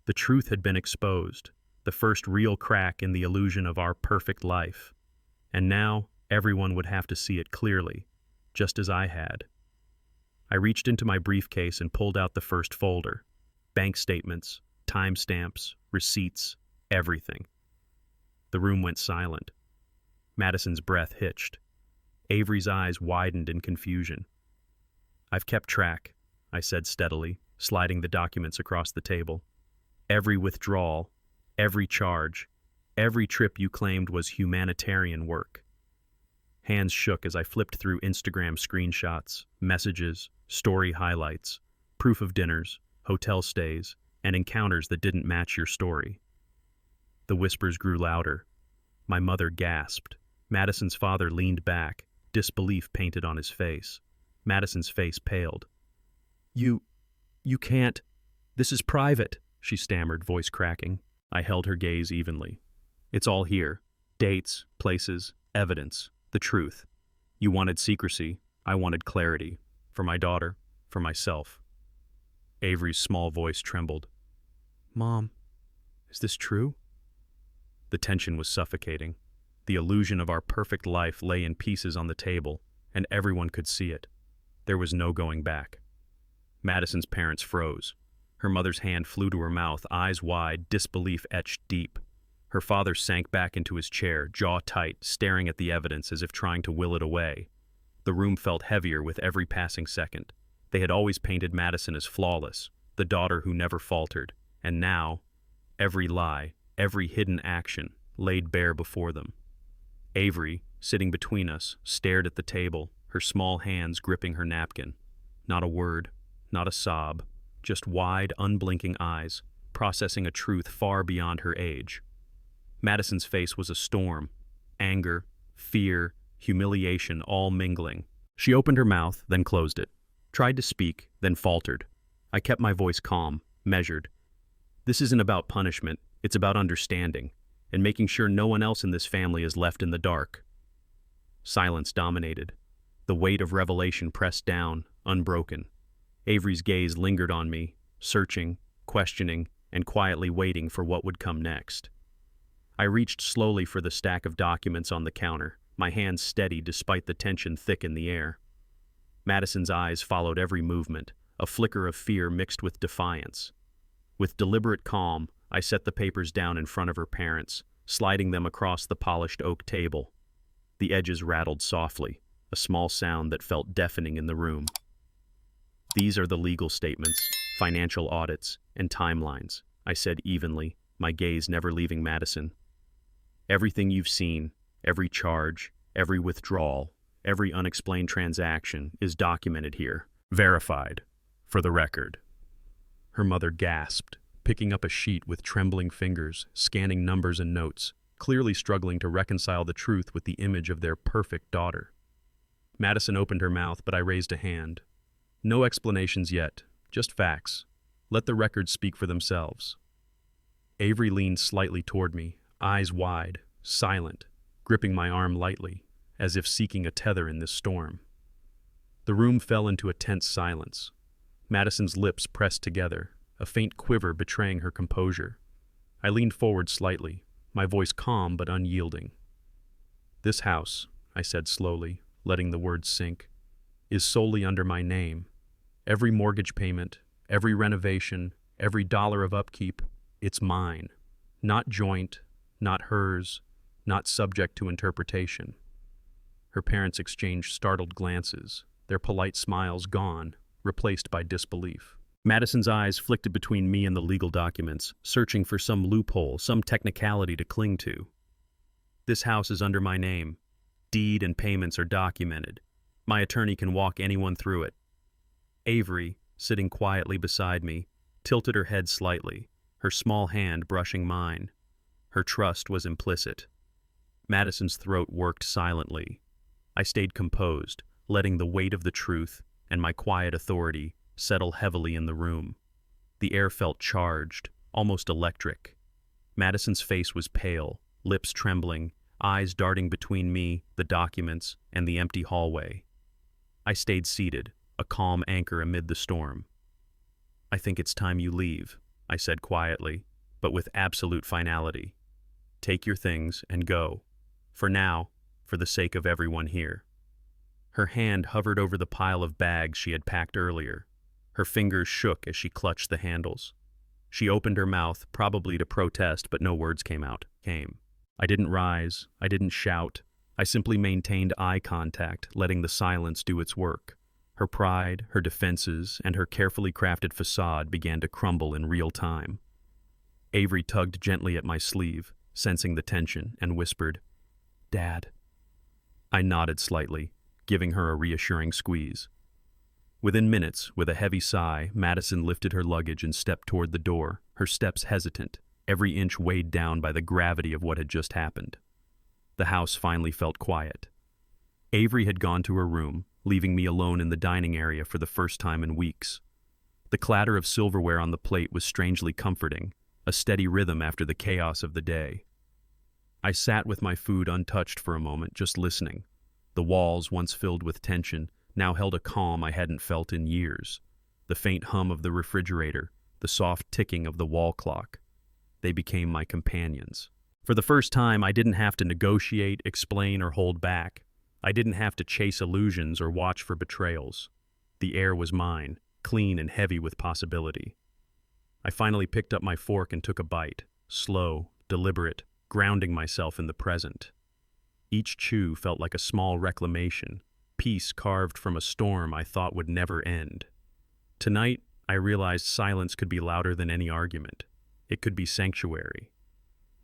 The truth had been exposed, the first real crack in the illusion of our perfect life. And now, everyone would have to see it clearly, just as I had. I reached into my briefcase and pulled out the first folder. Bank statements, timestamps, receipts, everything. The room went silent. Madison's breath hitched. Avery's eyes widened in confusion. "I've kept track," I said steadily, sliding the documents across the table. "Every withdrawal, every charge, every trip you claimed was humanitarian work." Hands shook as I flipped through Instagram screenshots, messages, story highlights, proof of dinners, hotel stays, and encounters that didn't match your story. The whispers grew louder. My mother gasped. Madison's father leaned back, disbelief painted on his face. Madison's face paled. You can't. This is private," she stammered, voice cracking. I held her gaze evenly. "It's all here. Dates, places, evidence, the truth. You wanted secrecy. I wanted clarity. For my daughter, for myself." Avery's small voice trembled. "Mom, is this true?" The tension was suffocating. The illusion of our perfect life lay in pieces on the table, and everyone could see it. There was no going back. Madison's parents froze. Her mother's hand flew to her mouth, eyes wide, disbelief etched deep. Her father sank back into his chair, jaw tight, staring at the evidence as if trying to will it away. The room felt heavier with every passing second. They had always painted Madison as flawless, the daughter who never faltered, and now, every lie, every hidden action, laid bare before them. Avery, sitting between us, stared at the table, her small hands gripping her napkin. Not a word, not a sob, just wide, unblinking eyes, processing a truth far beyond her age. Madison's face was a storm, anger, fear, humiliation all mingling. She opened her mouth, then closed it, tried to speak, then faltered. I kept my voice calm, measured. "This isn't about punishment, it's about understanding, and making sure no one else in this family is left in the dark." Silence dominated. The weight of revelation pressed down, unbroken. Avery's gaze lingered on me, searching, questioning, and quietly waiting for what would come next. I reached slowly for the stack of documents on the counter, my hands steady despite the tension thick in the air. Madison's eyes followed every movement, a flicker of fear mixed with defiance. With deliberate calm, I set the papers down in front of her parents, sliding them across the polished oak table. The edges rattled softly, a small sound that felt deafening in the room. These are the legal statements, financial audits, and timelines, I said evenly, my gaze never leaving Madison. Everything you've seen, every charge, every withdrawal, every unexplained transaction is documented here. Verified. For the record. Her mother gasped, picking up a sheet with trembling fingers, scanning numbers and notes, clearly struggling to reconcile the truth with the image of their perfect daughter. Madison opened her mouth, but I raised a hand. No explanations yet, just facts. Let the records speak for themselves. Avery leaned slightly toward me, eyes wide, silent, gripping my arm lightly, as if seeking a tether in this storm. The room fell into a tense silence. Madison's lips pressed together, a faint quiver betraying her composure. I leaned forward slightly, my voice calm but unyielding. This house, I said slowly, letting the words sink, is solely under my name. Every mortgage payment, every renovation, every dollar of upkeep, it's mine. Not joint, not hers, not subject to interpretation. Her parents exchanged startled glances, their polite smiles gone, replaced by disbelief. Madison's eyes flicked between me and the legal documents, searching for some loophole, some technicality to cling to. This house is under my name. Deed and payments are documented. My attorney can walk anyone through it. Avery, sitting quietly beside me, tilted her head slightly, her small hand brushing mine. Her trust was implicit. Madison's throat worked silently. I stayed composed, letting the weight of the truth and my quiet authority settle heavily in the room. The air felt charged, almost electric. Madison's face was pale, lips trembling, eyes darting between me, the documents, and the empty hallway. I stayed seated, a calm anchor amid the storm. "I think it's time you leave," I said quietly, but with absolute finality. "Take your things and go. For now, for the sake of everyone here." Her hand hovered over the pile of bags she had packed earlier. Her fingers shook as she clutched the handles. She opened her mouth, probably to protest, but no words came out. I didn't rise, I didn't shout. I simply maintained eye contact, letting the silence do its work. Her pride, her defenses, and her carefully crafted facade began to crumble in real time. Avery tugged gently at my sleeve, sensing the tension, and whispered, "Dad." I nodded slightly, giving her a reassuring squeeze. Within minutes, with a heavy sigh, Madison lifted her luggage and stepped toward the door, her steps hesitant, every inch weighed down by the gravity of what had just happened. The house finally felt quiet. Avery had gone to her room, leaving me alone in the dining area for the first time in weeks. The clatter of silverware on the plate was strangely comforting, a steady rhythm after the chaos of the day. I sat with my food untouched for a moment, just listening. The walls, once filled with tension, now held a calm I hadn't felt in years. The faint hum of the refrigerator, the soft ticking of the wall clock. They became my companions. For the first time, I didn't have to negotiate, explain, or hold back. I didn't have to chase illusions or watch for betrayals. The air was mine, clean and heavy with possibility. I finally picked up my fork and took a bite, slow, deliberate, grounding myself in the present. Each chew felt like a small reclamation, piece carved from a storm I thought would never end. Tonight, I realized silence could be louder than any argument. It could be sanctuary.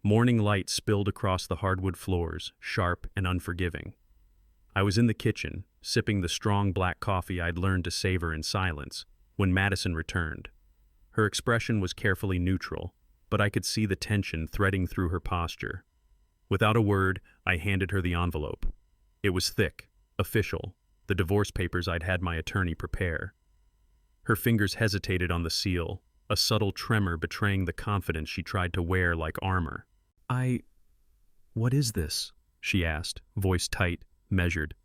Morning light spilled across the hardwood floors, sharp and unforgiving. I was in the kitchen, sipping the strong black coffee I'd learned to savor in silence, when Madison returned. Her expression was carefully neutral, but I could see the tension threading through her posture. Without a word, I handed her the envelope. It was thick, official, the divorce papers I'd had my attorney prepare. Her fingers hesitated on the seal, a subtle tremor betraying the confidence she tried to wear like armor. What is this?" she asked, voice tight, measured.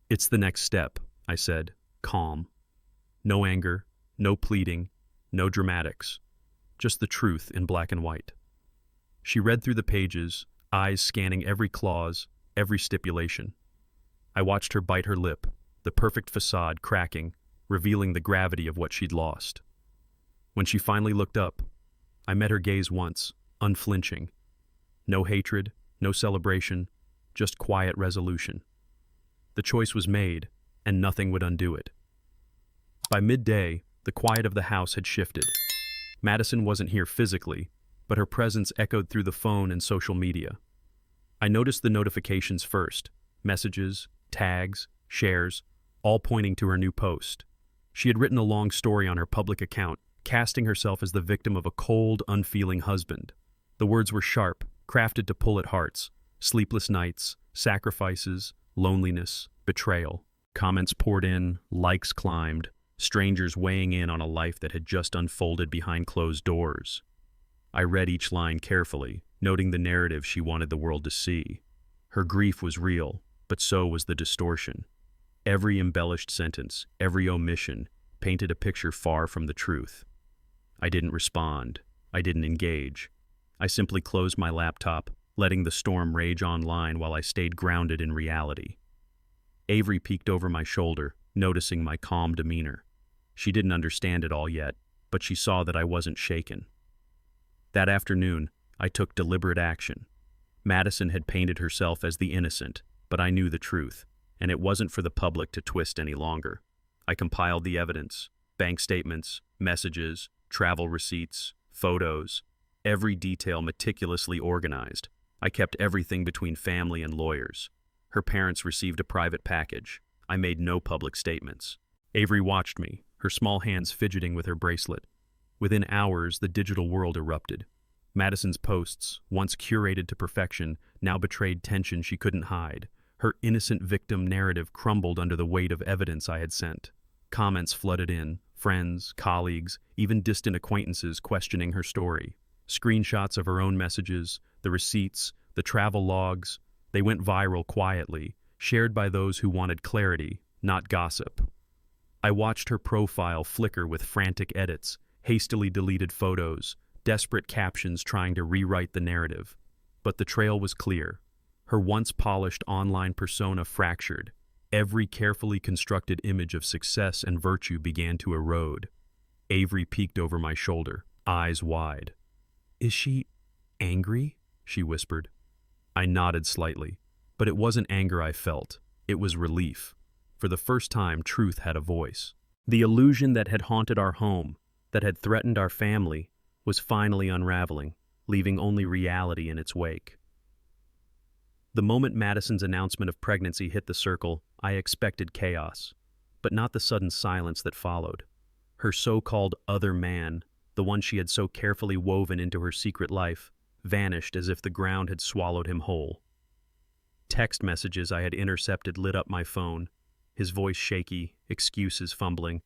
"It's the next step," I said, calm. No anger, no pleading, no dramatics. Just the truth in black and white. She read through the pages, eyes scanning every clause, every stipulation. I watched her bite her lip, the perfect facade cracking, revealing the gravity of what she'd lost. When she finally looked up, I met her gaze once, unflinching. No hatred, no celebration, just quiet resolution. The choice was made, and nothing would undo it. By midday, the quiet of the house had shifted. Madison wasn't here physically, but her presence echoed through the phone and social media. I noticed the notifications first, messages, tags, shares, all pointing to her new post. She had written a long story on her public account, casting herself as the victim of a cold, unfeeling husband. The words were sharp, crafted to pull at hearts: sleepless nights, sacrifices, loneliness, betrayal. Comments poured in, likes climbed, strangers weighing in on a life that had just unfolded behind closed doors. I read each line carefully, noting the narrative she wanted the world to see. Her grief was real, but so was the distortion. Every embellished sentence, every omission, painted a picture far from the truth. I didn't respond. I didn't engage. I simply closed my laptop, letting the storm rage online while I stayed grounded in reality. Avery peeked over my shoulder, noticing my calm demeanor. She didn't understand it all yet, but she saw that I wasn't shaken. That afternoon, I took deliberate action. Madison had painted herself as the innocent, but I knew the truth, and it wasn't for the public to twist any longer. I compiled the evidence: bank statements, messages, travel receipts, photos, every detail meticulously organized. I kept everything between family and lawyers. Her parents received a private package. I made no public statements. Avery watched me, her small hands fidgeting with her bracelet. Within hours, the digital world erupted. Madison's posts, once curated to perfection, now betrayed tension she couldn't hide. Her innocent victim narrative crumbled under the weight of evidence I had sent. Comments flooded in, friends, colleagues, even distant acquaintances questioning her story. Screenshots of her own messages, the receipts, the travel logs, they went viral quietly, shared by those who wanted clarity, not gossip. I watched her profile flicker with frantic edits, hastily deleted photos, desperate captions trying to rewrite the narrative. But the trail was clear. Her once polished online persona fractured. Every carefully constructed image of success and virtue began to erode. Avery peeked over my shoulder, eyes wide. "Is she angry?" she whispered. I nodded slightly, but it wasn't anger I felt. It was relief. For the first time, truth had a voice. The illusion that had haunted our home, that had threatened our family, was finally unraveling, leaving only reality in its wake. The moment Madison's announcement of pregnancy hit the circle, I expected chaos, but not the sudden silence that followed. Her so-called other man, the one she had so carefully woven into her secret life, vanished as if the ground had swallowed him whole. Text messages I had intercepted lit up my phone, his voice shaky, excuses fumbling.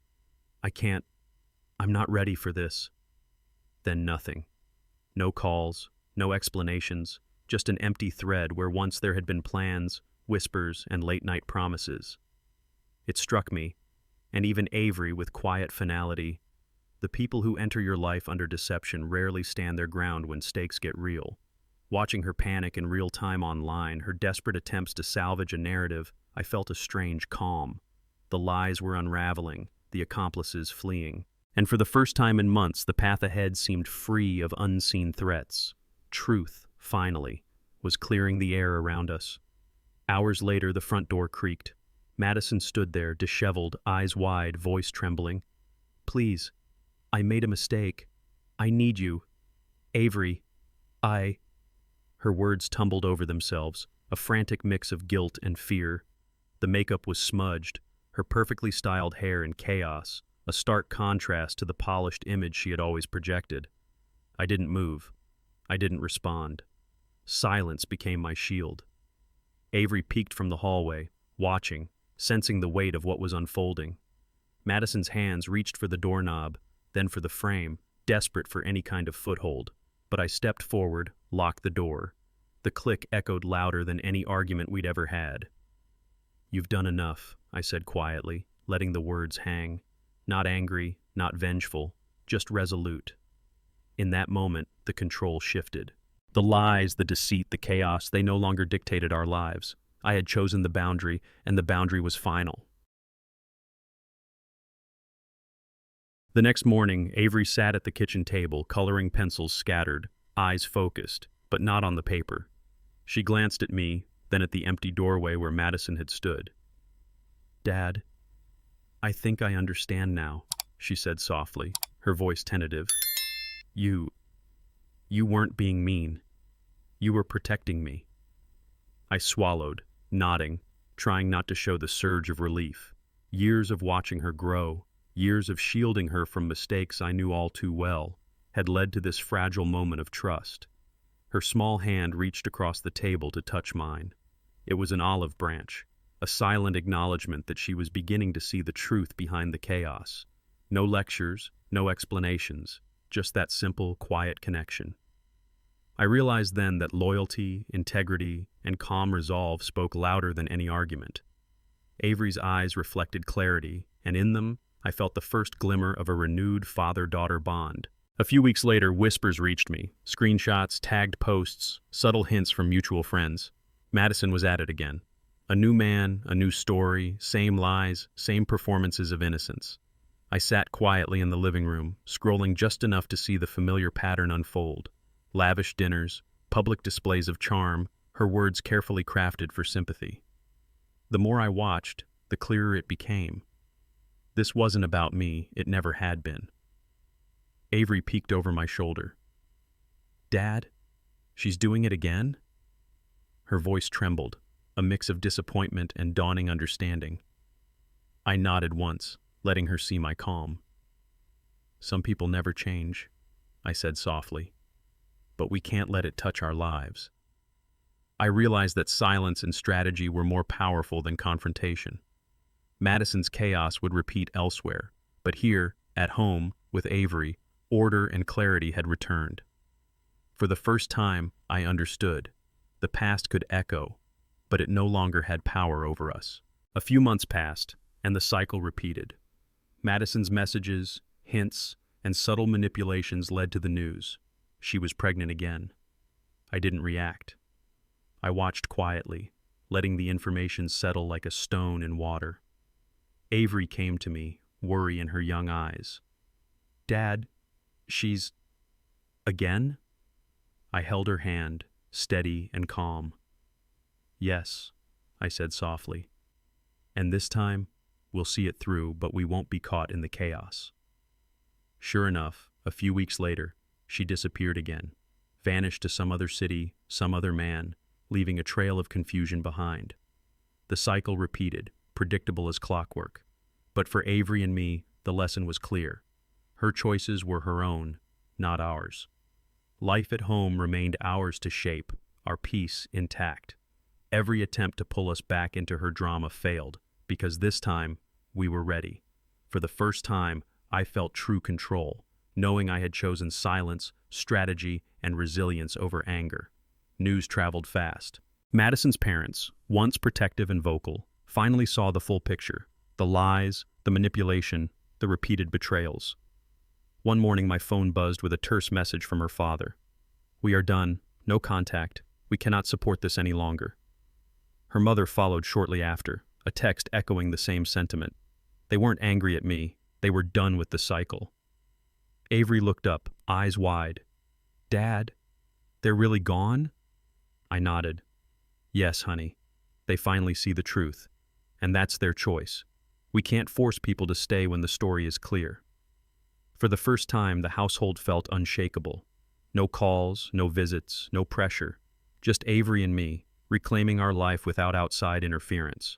I'm not ready for this." Then nothing. No calls, no explanations, just an empty thread where once there had been plans, whispers, and late-night promises. It struck me, and even Avery with quiet finality, the people who enter your life under deception rarely stand their ground when stakes get real. Watching her panic in real time online, her desperate attempts to salvage a narrative, I felt a strange calm. The lies were unraveling, the accomplices fleeing. And for the first time in months, the path ahead seemed free of unseen threats. Truth, finally, was clearing the air around us. Hours later, the front door creaked. Madison stood there, disheveled, eyes wide, voice trembling. "Please, I made a mistake. I need you. Avery, Her words tumbled over themselves, a frantic mix of guilt and fear. The makeup was smudged, her perfectly styled hair in chaos, a stark contrast to the polished image she had always projected. I didn't move. I didn't respond. Silence became my shield. Avery peeked from the hallway, watching, sensing the weight of what was unfolding. Madison's hands reached for the doorknob, then for the frame, desperate for any kind of foothold. But I stepped forward, locked the door. The click echoed louder than any argument we'd ever had. "You've done enough," I said quietly, letting the words hang. Not angry, not vengeful, just resolute. In that moment, the control shifted. The lies, the deceit, the chaos, they no longer dictated our lives. I had chosen the boundary, and the boundary was final. The next morning, Avery sat at the kitchen table, coloring pencils scattered, eyes focused, but not on the paper. She glanced at me, then at the empty doorway where Madison had stood. "Dad, I think I understand now," she said softly, her voice tentative. You weren't being mean. You were protecting me." I swallowed, nodding, trying not to show the surge of relief. Years of watching her grow, years of shielding her from mistakes I knew all too well, had led to this fragile moment of trust. Her small hand reached across the table to touch mine. It was an olive branch, a silent acknowledgement that she was beginning to see the truth behind the chaos. No lectures, no explanations, just that simple, quiet connection. I realized then that loyalty, integrity, and calm resolve spoke louder than any argument. Avery's eyes reflected clarity, and in them, I felt the first glimmer of a renewed father-daughter bond. A few weeks later, whispers reached me, screenshots, tagged posts, subtle hints from mutual friends. Madison was at it again. A new man, a new story, same lies, same performances of innocence. I sat quietly in the living room, scrolling just enough to see the familiar pattern unfold. Lavish dinners, public displays of charm, her words carefully crafted for sympathy. The more I watched, the clearer it became. This wasn't about me, it never had been. Avery peeked over my shoulder. "Dad, she's doing it again?" Her voice trembled, a mix of disappointment and dawning understanding. I nodded once, letting her see my calm. "Some people never change," I said softly, "but we can't let it touch our lives." I realized that silence and strategy were more powerful than confrontation. Madison's chaos would repeat elsewhere, but here, at home, with Avery, order and clarity had returned. For the first time, I understood. The past could echo, but it no longer had power over us. A few months passed, and the cycle repeated. Madison's messages, hints, and subtle manipulations led to the news. She was pregnant again. I didn't react. I watched quietly, letting the information settle like a stone in water. Avery came to me, worry in her young eyes. "Dad, she's... again?" I held her hand, steady and calm. "Yes," I said softly. "And this time, we'll see it through, but we won't be caught in the chaos." Sure enough, a few weeks later, she disappeared again, vanished to some other city, some other man, leaving a trail of confusion behind. The cycle repeated, predictable as clockwork. But for Avery and me, the lesson was clear. Her choices were her own, not ours. Life at home remained ours to shape, our peace intact. Every attempt to pull us back into her drama failed, because this time, we were ready. For the first time, I felt true control, knowing I had chosen silence, strategy, and resilience over anger. News traveled fast. Madison's parents, once protective and vocal, finally saw the full picture. The lies, the manipulation, the repeated betrayals. One morning my phone buzzed with a terse message from her father. "We are done. No contact. We cannot support this any longer." Her mother followed shortly after, a text echoing the same sentiment. They weren't angry at me. They were done with the cycle. Avery looked up, eyes wide. "Dad, they're really gone?" I nodded. "Yes, honey. They finally see the truth. And that's their choice. We can't force people to stay when the story is clear." For the first time, the household felt unshakable. No calls, no visits, no pressure. Just Avery and me, reclaiming our life without outside interference.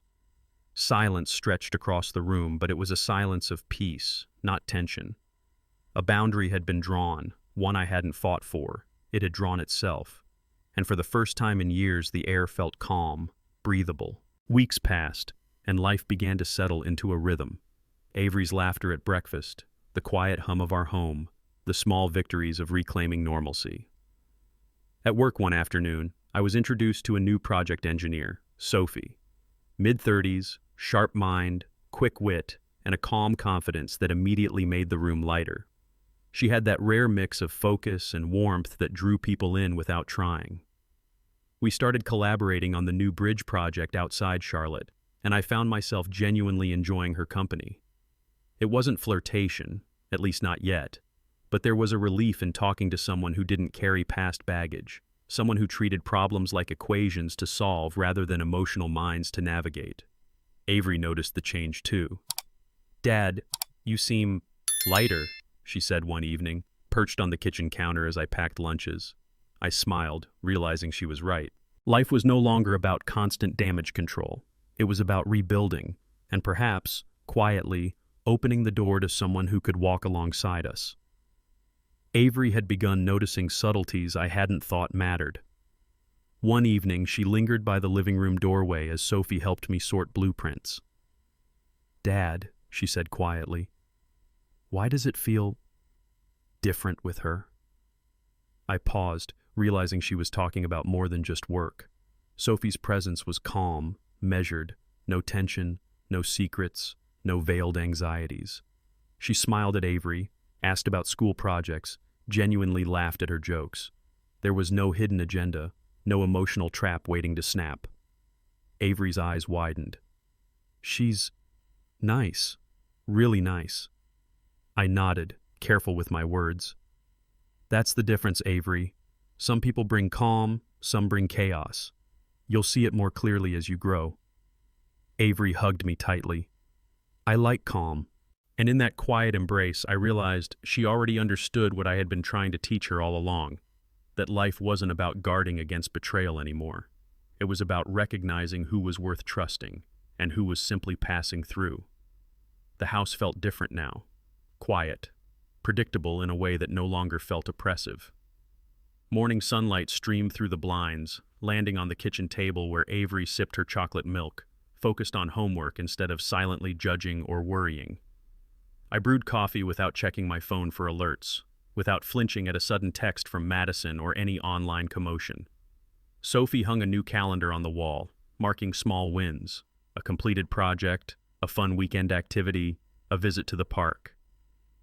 Silence stretched across the room, but it was a silence of peace, not tension. A boundary had been drawn, one I hadn't fought for. It had drawn itself. And for the first time in years, the air felt calm, breathable. Weeks passed, and life began to settle into a rhythm. Avery's laughter at breakfast, the quiet hum of our home, the small victories of reclaiming normalcy. At work one afternoon, I was introduced to a new project engineer, Sophie. Mid-30s, sharp mind, quick wit, and a calm confidence that immediately made the room lighter. She had that rare mix of focus and warmth that drew people in without trying. We started collaborating on the new bridge project outside Charlotte, and I found myself genuinely enjoying her company. It wasn't flirtation, at least not yet. But there was a relief in talking to someone who didn't carry past baggage, someone who treated problems like equations to solve rather than emotional mines to navigate. Avery noticed the change too. "Dad, you seem lighter," she said one evening, perched on the kitchen counter as I packed lunches. I smiled, realizing she was right. Life was no longer about constant damage control. It was about rebuilding, and perhaps, quietly, opening the door to someone who could walk alongside us. Avery had begun noticing subtleties I hadn't thought mattered. One evening, she lingered by the living room doorway as Sophie helped me sort blueprints. "Dad," she said quietly, "why does it feel different with her?" I paused, realizing she was talking about more than just work. Sophie's presence was calm, measured, no tension, no secrets, no veiled anxieties. She smiled at Avery, asked about school projects, genuinely laughed at her jokes. There was no hidden agenda, no emotional trap waiting to snap. Avery's eyes widened. "She's nice, really nice." I nodded, careful with my words. "That's the difference, Avery. Some people bring calm, some bring chaos. You'll see it more clearly as you grow." Avery hugged me tightly. "I like calm." And in that quiet embrace, I realized she already understood what I had been trying to teach her all along, that life wasn't about guarding against betrayal anymore. It was about recognizing who was worth trusting and who was simply passing through. The house felt different now, quiet, predictable in a way that no longer felt oppressive. Morning sunlight streamed through the blinds, landing on the kitchen table where Avery sipped her chocolate milk, focused on homework instead of silently judging or worrying. I brewed coffee without checking my phone for alerts, without flinching at a sudden text from Madison or any online commotion. Sophie hung a new calendar on the wall, marking small wins, a completed project, a fun weekend activity, a visit to the park.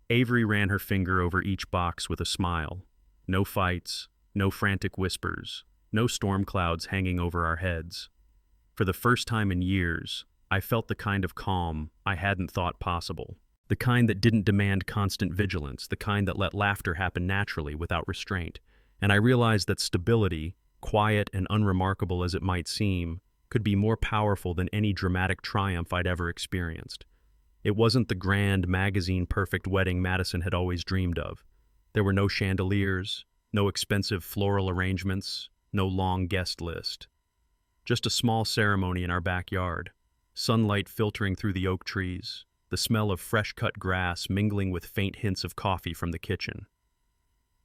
Avery ran her finger over each box with a smile. No fights, no frantic whispers, no storm clouds hanging over our heads. For the first time in years, I felt the kind of calm I hadn't thought possible. The kind that didn't demand constant vigilance, the kind that let laughter happen naturally without restraint. And I realized that stability, quiet and unremarkable as it might seem, could be more powerful than any dramatic triumph I'd ever experienced. It wasn't the grand, magazine-perfect wedding Madison had always dreamed of. There were no chandeliers, no expensive floral arrangements, no long guest list. Just a small ceremony in our backyard, sunlight filtering through the oak trees, the smell of fresh-cut grass mingling with faint hints of coffee from the kitchen.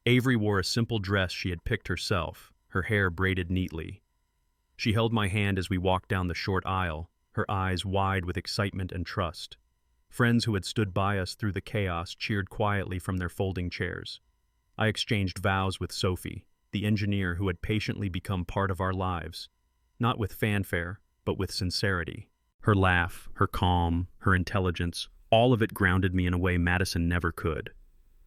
Avery wore a simple dress she had picked herself, her hair braided neatly. She held my hand as we walked down the short aisle, her eyes wide with excitement and trust. Friends who had stood by us through the chaos cheered quietly from their folding chairs. I exchanged vows with Sophie, the engineer who had patiently become part of our lives, not with fanfare, but with sincerity. Her laugh, her calm, her intelligence, all of it grounded me in a way Madison never could.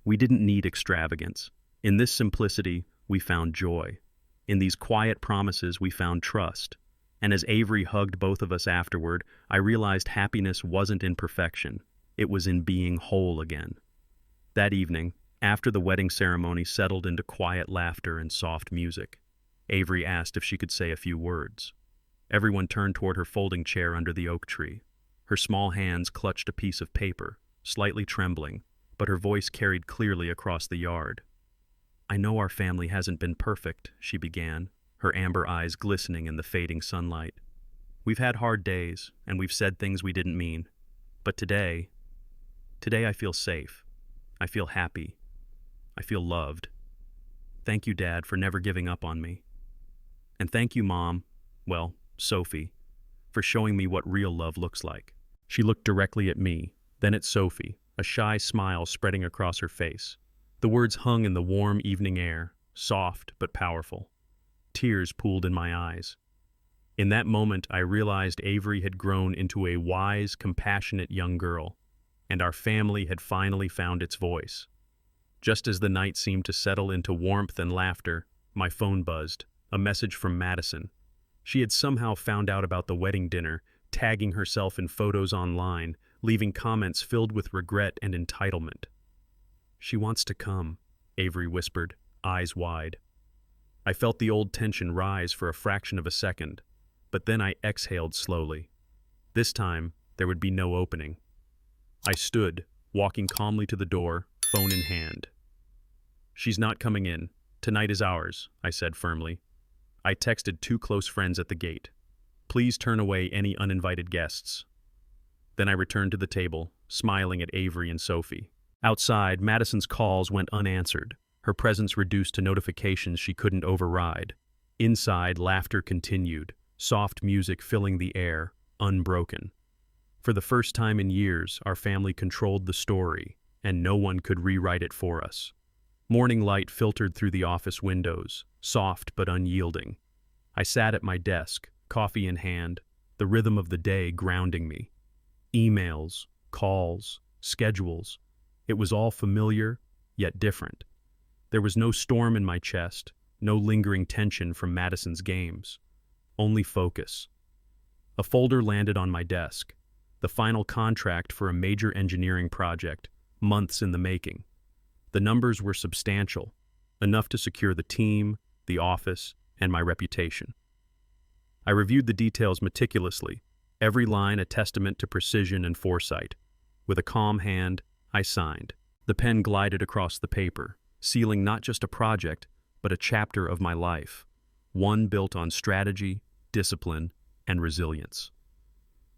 We didn't need extravagance. In this simplicity, we found joy. In these quiet promises, we found trust. And as Avery hugged both of us afterward, I realized happiness wasn't in perfection. It was in being whole again. That evening, after the wedding ceremony settled into quiet laughter and soft music, Avery asked if she could say a few words. Everyone turned toward her folding chair under the oak tree. Her small hands clutched a piece of paper, slightly trembling, but her voice carried clearly across the yard. "I know our family hasn't been perfect," she began, her amber eyes glistening in the fading sunlight. "We've had hard days, and we've said things we didn't mean. But today I feel safe. I feel happy. I feel loved. Thank you, Dad, for never giving up on me. And thank you, Mom, well, Sophie, for showing me what real love looks like." She looked directly at me, then at Sophie, a shy smile spreading across her face. The words hung in the warm evening air, soft but powerful. Tears pooled in my eyes. In that moment, I realized Avery had grown into a wise, compassionate young girl, and our family had finally found its voice. Just as the night seemed to settle into warmth and laughter, my phone buzzed, a message from Madison. She had somehow found out about the wedding dinner, tagging herself in photos online, leaving comments filled with regret and entitlement. She wants to come, Avery whispered, eyes wide. I felt the old tension rise for a fraction of a second, but then I exhaled slowly. This time, there would be no opening. I stood, walking calmly to the door, phone in hand. She's not coming in. Tonight is ours, I said firmly. I texted 2 close friends at the gate. Please turn away any uninvited guests. Then I returned to the table, smiling at Avery and Sophie. Outside, Madison's calls went unanswered, her presence reduced to notifications she couldn't override. Inside, laughter continued, soft music filling the air, unbroken. For the first time in years, our family controlled the story, and no one could rewrite it for us. Morning light filtered through the office windows, soft but unyielding. I sat at my desk, coffee in hand, the rhythm of the day grounding me. Emails, calls, schedules. It was all familiar, yet different. There was no storm in my chest, no lingering tension from Madison's games. Only focus. A folder landed on my desk, the final contract for a major engineering project, months in the making. The numbers were substantial, enough to secure the team, the office, and my reputation. I reviewed the details meticulously, every line a testament to precision and foresight. With a calm hand, I signed. The pen glided across the paper, sealing not just a project, but a chapter of my life, one built on strategy, discipline, and resilience.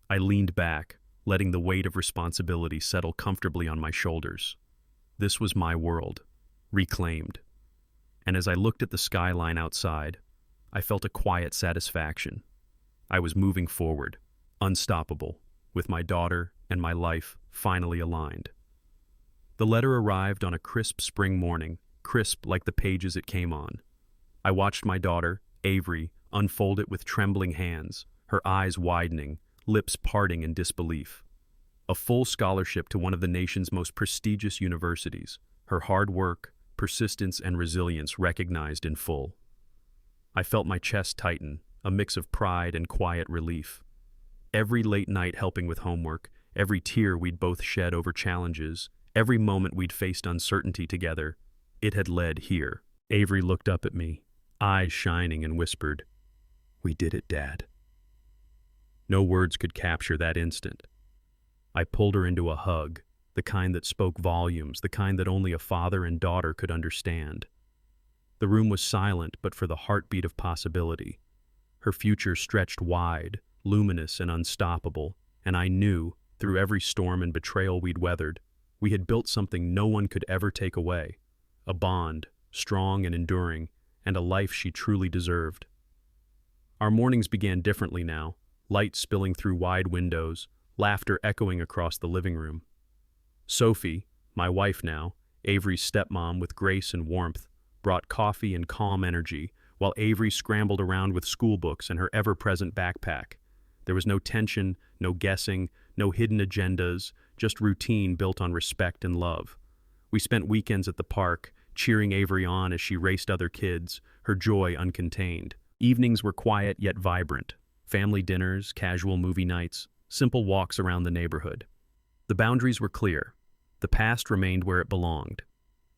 I leaned back, letting the weight of responsibility settle comfortably on my shoulders. This was my world, reclaimed. And as I looked at the skyline outside, I felt a quiet satisfaction. I was moving forward, unstoppable, with my daughter and my life finally aligned. The letter arrived on a crisp spring morning, crisp like the pages it came on. I watched my daughter, Avery, unfold it with trembling hands, her eyes widening, lips parting in disbelief. A full scholarship to one of the nation's most prestigious universities, her hard work, persistence, and resilience recognized in full. I felt my chest tighten, a mix of pride and quiet relief. Every late night helping with homework, every tear we'd both shed over challenges, every moment we'd faced uncertainty together, it had led here. Avery looked up at me, eyes shining, and whispered, "We did it, Dad." No words could capture that instant. I pulled her into a hug, the kind that spoke volumes, the kind that only a father and daughter could understand. The room was silent, but for the heartbeat of possibility. Her future stretched wide, luminous and unstoppable, and I knew, through every storm and betrayal we'd weathered, we had built something no one could ever take away, a bond, strong and enduring, and a life she truly deserved. Our mornings began differently now, light spilling through wide windows, laughter echoing across the living room. Sophie, my wife now, Avery's stepmom with grace and warmth, brought coffee and calm energy, while Avery scrambled around with school books and her ever-present backpack. There was no tension, no guessing, no hidden agendas, just routine built on respect and love. We spent weekends at the park, cheering Avery on as she raced other kids, her joy uncontained. Evenings were quiet yet vibrant. Family dinners, casual movie nights, simple walks around the neighborhood. The boundaries were clear. The past remained where it belonged.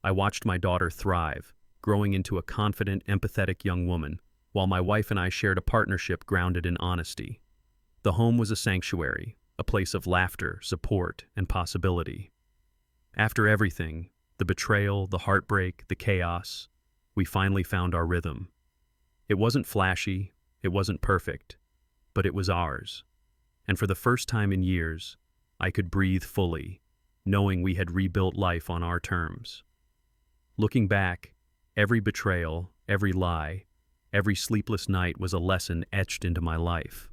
I watched my daughter thrive, growing into a confident, empathetic young woman, while my wife and I shared a partnership grounded in honesty. The home was a sanctuary, a place of laughter, support, and possibility. After everything, the betrayal, the heartbreak, the chaos, we finally found our rhythm. It wasn't flashy, it wasn't perfect, but it was ours. And for the first time in years, I could breathe fully, knowing we had rebuilt life on our terms. Looking back, every betrayal, every lie, every sleepless night was a lesson etched into my life.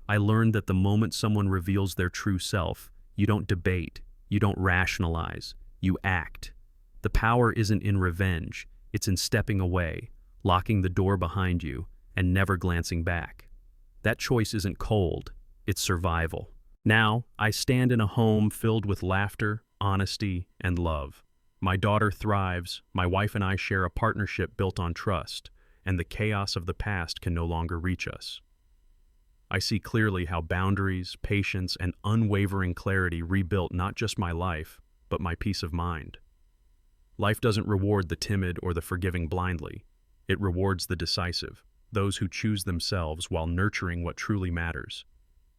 I learned that the moment someone reveals their true self, you don't debate, you don't rationalize, you act. The power isn't in revenge, it's in stepping away, locking the door behind you, and never glancing back. That choice isn't cold, it's survival. Now, I stand in a home filled with laughter, honesty, and love. My daughter thrives, my wife and I share a partnership built on trust, and the chaos of the past can no longer reach us. I see clearly how boundaries, patience, and unwavering clarity rebuilt not just my life, but my peace of mind. Life doesn't reward the timid or the forgiving blindly. It rewards the decisive, those who choose themselves while nurturing what truly matters.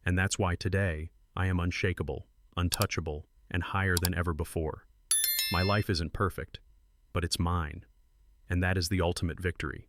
And that's why today, I am unshakable, untouchable, and higher than ever before. My life isn't perfect, but it's mine. And that is the ultimate victory.